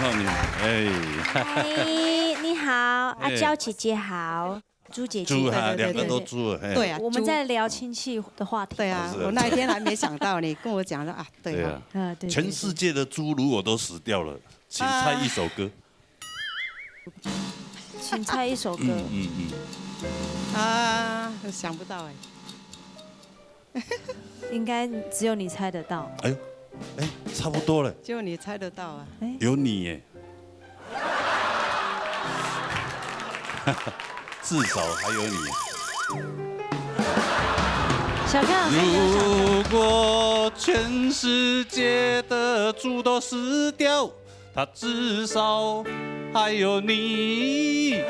后你，哎，你好，阿娇姐姐好，朱姐姐，猪哈，两个都猪，对啊，我们在聊亲戚的话题。对啊，我那一天还没想到，你跟我讲了啊，对啊，对。全世界的猪如果都死掉了，请猜一首歌。请猜一首歌。啊，想不到哎。应该只有你猜得到。哎呦，哎，差不多了。就你猜得到啊？有你耶。至少还有你。小康老师，如果全世界的猪都死掉，它至少还有你。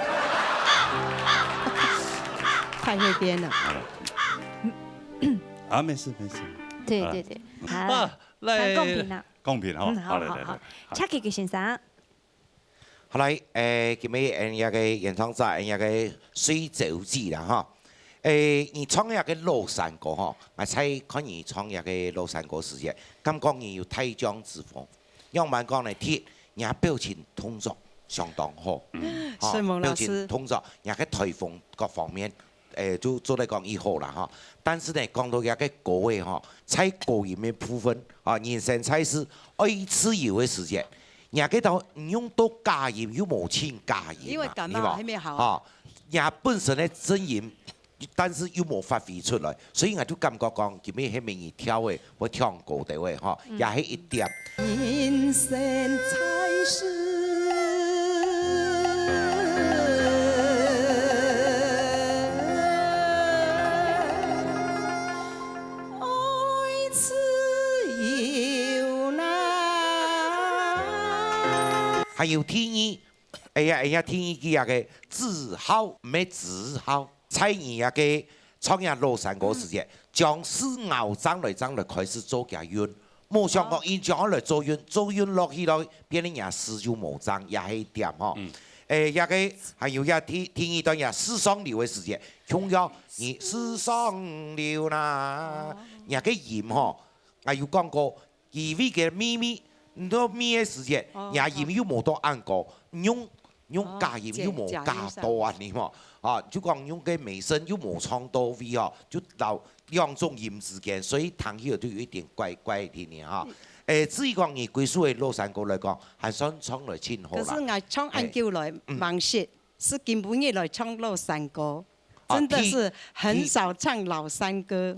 太会编了。啊，没事没事。对，好，来公平啦。公平哦，好来。恰吉吉先生。好来，今日人家嘅演唱者，人家嘅水走记啦哈。你唱一個廬山歌吼，我猜看你唱一個廬山歌時節，感覺你有太江之風。用慢講嚟聽，人表情動作相當好，表情動作，人嘅台風各方面，就做嚟講以好啦哈。但是呢，講到一個歌位吼，猜歌音嘅部分，人生猜是愛自由嘅時節。人家到用到假音又冇錢假音，因為感冒還沒好。人本身嘅真音，但是又冇發揮出來，所以我就感覺講，今日喺明日跳嘅，我唱歌的話，嗬，也係一點。人生才是愛自由啦。還有天意，哎呀，天意嘅嘅自豪，唔係自豪。猜疑一個創業廬山歌時節，將是牛長來開始做嘅運，冇想講因將來做運落去咯，變成人事就冇長，也係點嗬。一個還有一天意當日世上流嘅時節，仲有你世上流啦，一個音嗬，我有講過，以為嘅咪咪，唔到咪嘅時節，也音又冇到按過，用假音又冇假多啊，你喎。就講用嘅美聲又冇唱到位哦，就到兩種音之間，所以彈起來都有一點怪怪啲嘅哈。至於講你歸屬嘅廬山歌來講，還算唱來真好啦。可是我唱按叫來盲舌，是根本嘅來唱廬山歌，真的是很少唱老山歌。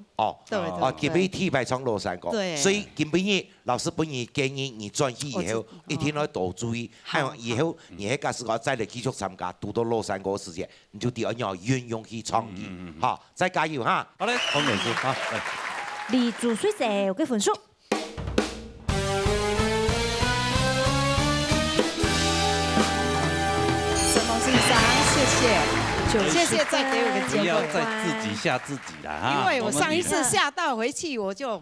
對，基本體排唱廬山歌，所以根本嘅老師本意建議你轉去以後，一定要多注意，以後你喺假使我再嚟繼續參加，讀到廬山歌時節，你就點樣運用去創意，好，再加油哈！好嘞，洪老師，好，嚟。你煮水者有幾分數？什麼先生，謝謝。謝謝再給我個機會。不要再自己嚇自己啦！因為我上一次嚇到回去，我就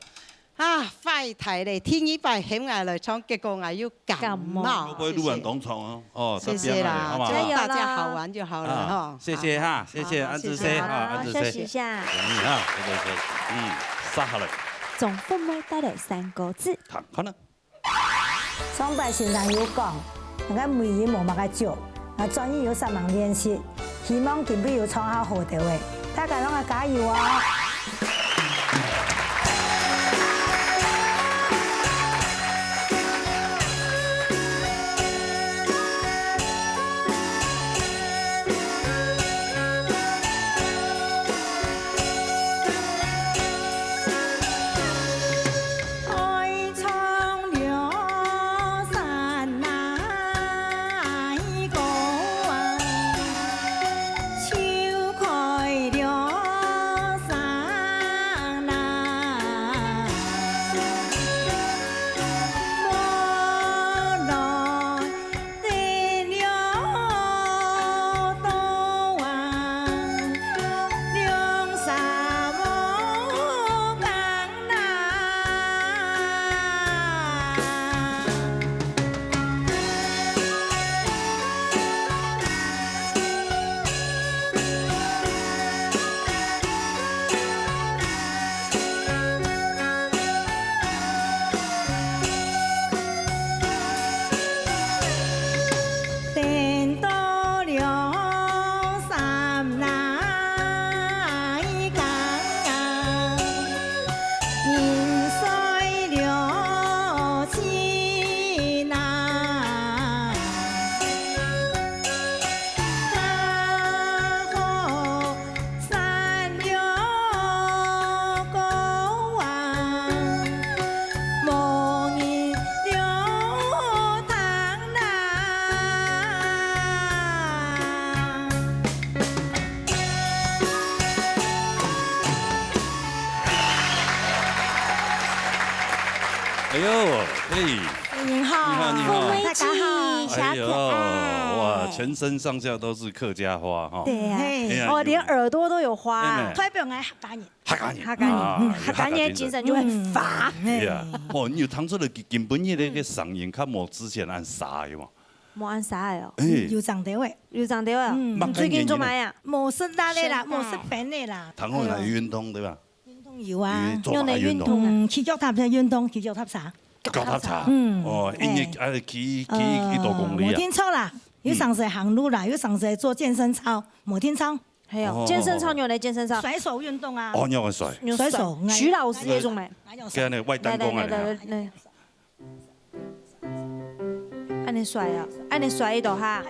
快台咧，天一拜險我來唱，結果我又感冒。會不會錄完東廠哦？哦，謝謝啦，就大家好玩就好了哈。謝謝哈，謝謝安志 C 哈，安志 C。休息一下。殺下來。總父母帶來3個字。好，可能。創辦先生有講，人家每日冇乜個做。專業有3人練習，希望今日有創下好條嘅，大家攏要加油啊！呦，你好，你好，大家好，小可爱。哇，全身上下都是客家花哈。对呀，哦，连耳朵都有花。特别爱客家人，客家人精神就会发。对呀，哦，你有听出来根本你那个声音较无之前按沙的嘛？冇按啥的哦。有长条的，有长条啊。最近做咩呀？冇湿大的啦，冇湿扁的啦。糖后来运动对吧？运动有啊，用嚟运动啊。骑脚踏车运动，骑脚踏车。脚踏车。哦，一日骑多公里啊？摩天操啦，有上次行路啦，有上次做健身操，摩天操。还有健身操，用嚟健身操。甩手运动啊。哦，你要甩。甩手。徐老师那种咩？跟那外单工啊。来。按你甩啊，按你甩一度哈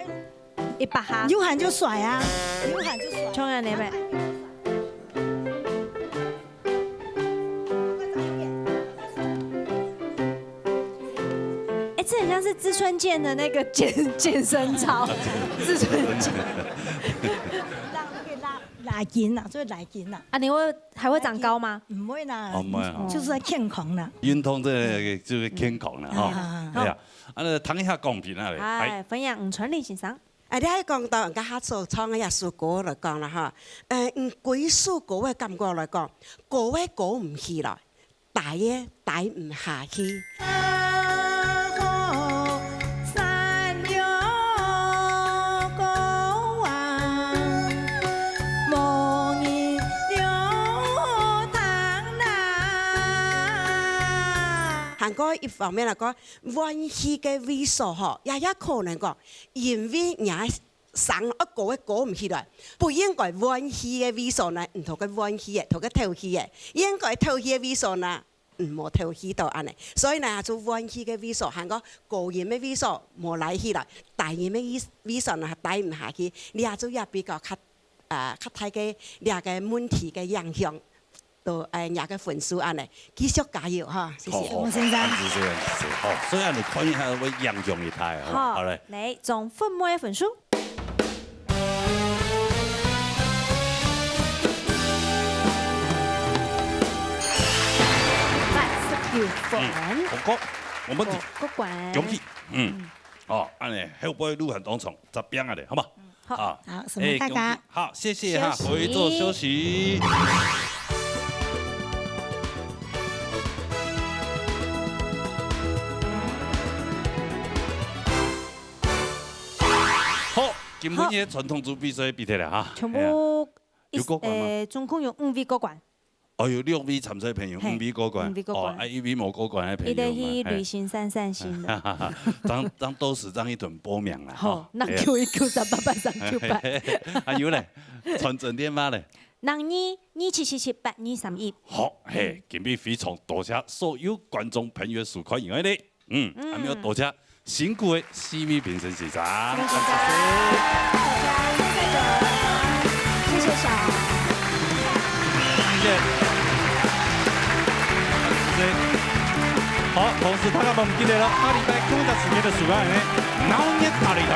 ，100下。有汗就甩啊，有汗就甩。冲下你呗。这很像是知春健的那个健身操，知春健。拉筋啦，所以拉筋啦。啊，你还会长高吗？唔会啦，唔会，就是在健康啦。运动这就是健康啦哈。对啊，啊，谈一下公平啊。哎，分享吴春丽先生。你喺講到而家客做創嘅藝術歌嚟講啦嚇，鬼數歌嘅感覺嚟講，歌嘅歌唔起來，大嘅大唔下去。韓國一方面嚟講，運氣嘅位數嗬，也可能講，因為人生一個過唔起來，不應該運氣嘅位數呢，唔同嘅運氣嘅，同嘅透氣嘅，應該透氣嘅位數呢，唔冇透氣到安尼，所以呢做運氣嘅位數，韓國個人嘅位數冇來起來，大人嘅位數呢帶唔下去，你也做也比較較大嘅兩個問題嘅影響。到廿個分數安尼，繼續加油哈！謝謝王先生。好，所以你看一下我影響一下啊。好嘞。嚟總分每分數。89分。好，我們過關。恭喜，哦，安尼後背路很當場這邊啊嘞，好嘛？好，什麼大家？好，謝謝哈，回座休息。好，今本嘅傳統組比賽比睇啦哈。全部有過關嗎？總共有5位過關。哦，有6位參賽朋友，5位過關。哦，1位冇過關嘅朋友。伊哋去旅行散心的。當都是當一頓報名啦。好，那 Q1Q3883988。還有咧，傳真電話咧。0227778231。好，嘿，今日非常多謝所有觀眾朋友收看以外咧，還沒有多謝。辛苦的4位評審先生，謝謝，謝謝小，謝謝。好，同時大家唔記得啦，下禮拜9日時間嘅時間咧，9日下禮拜。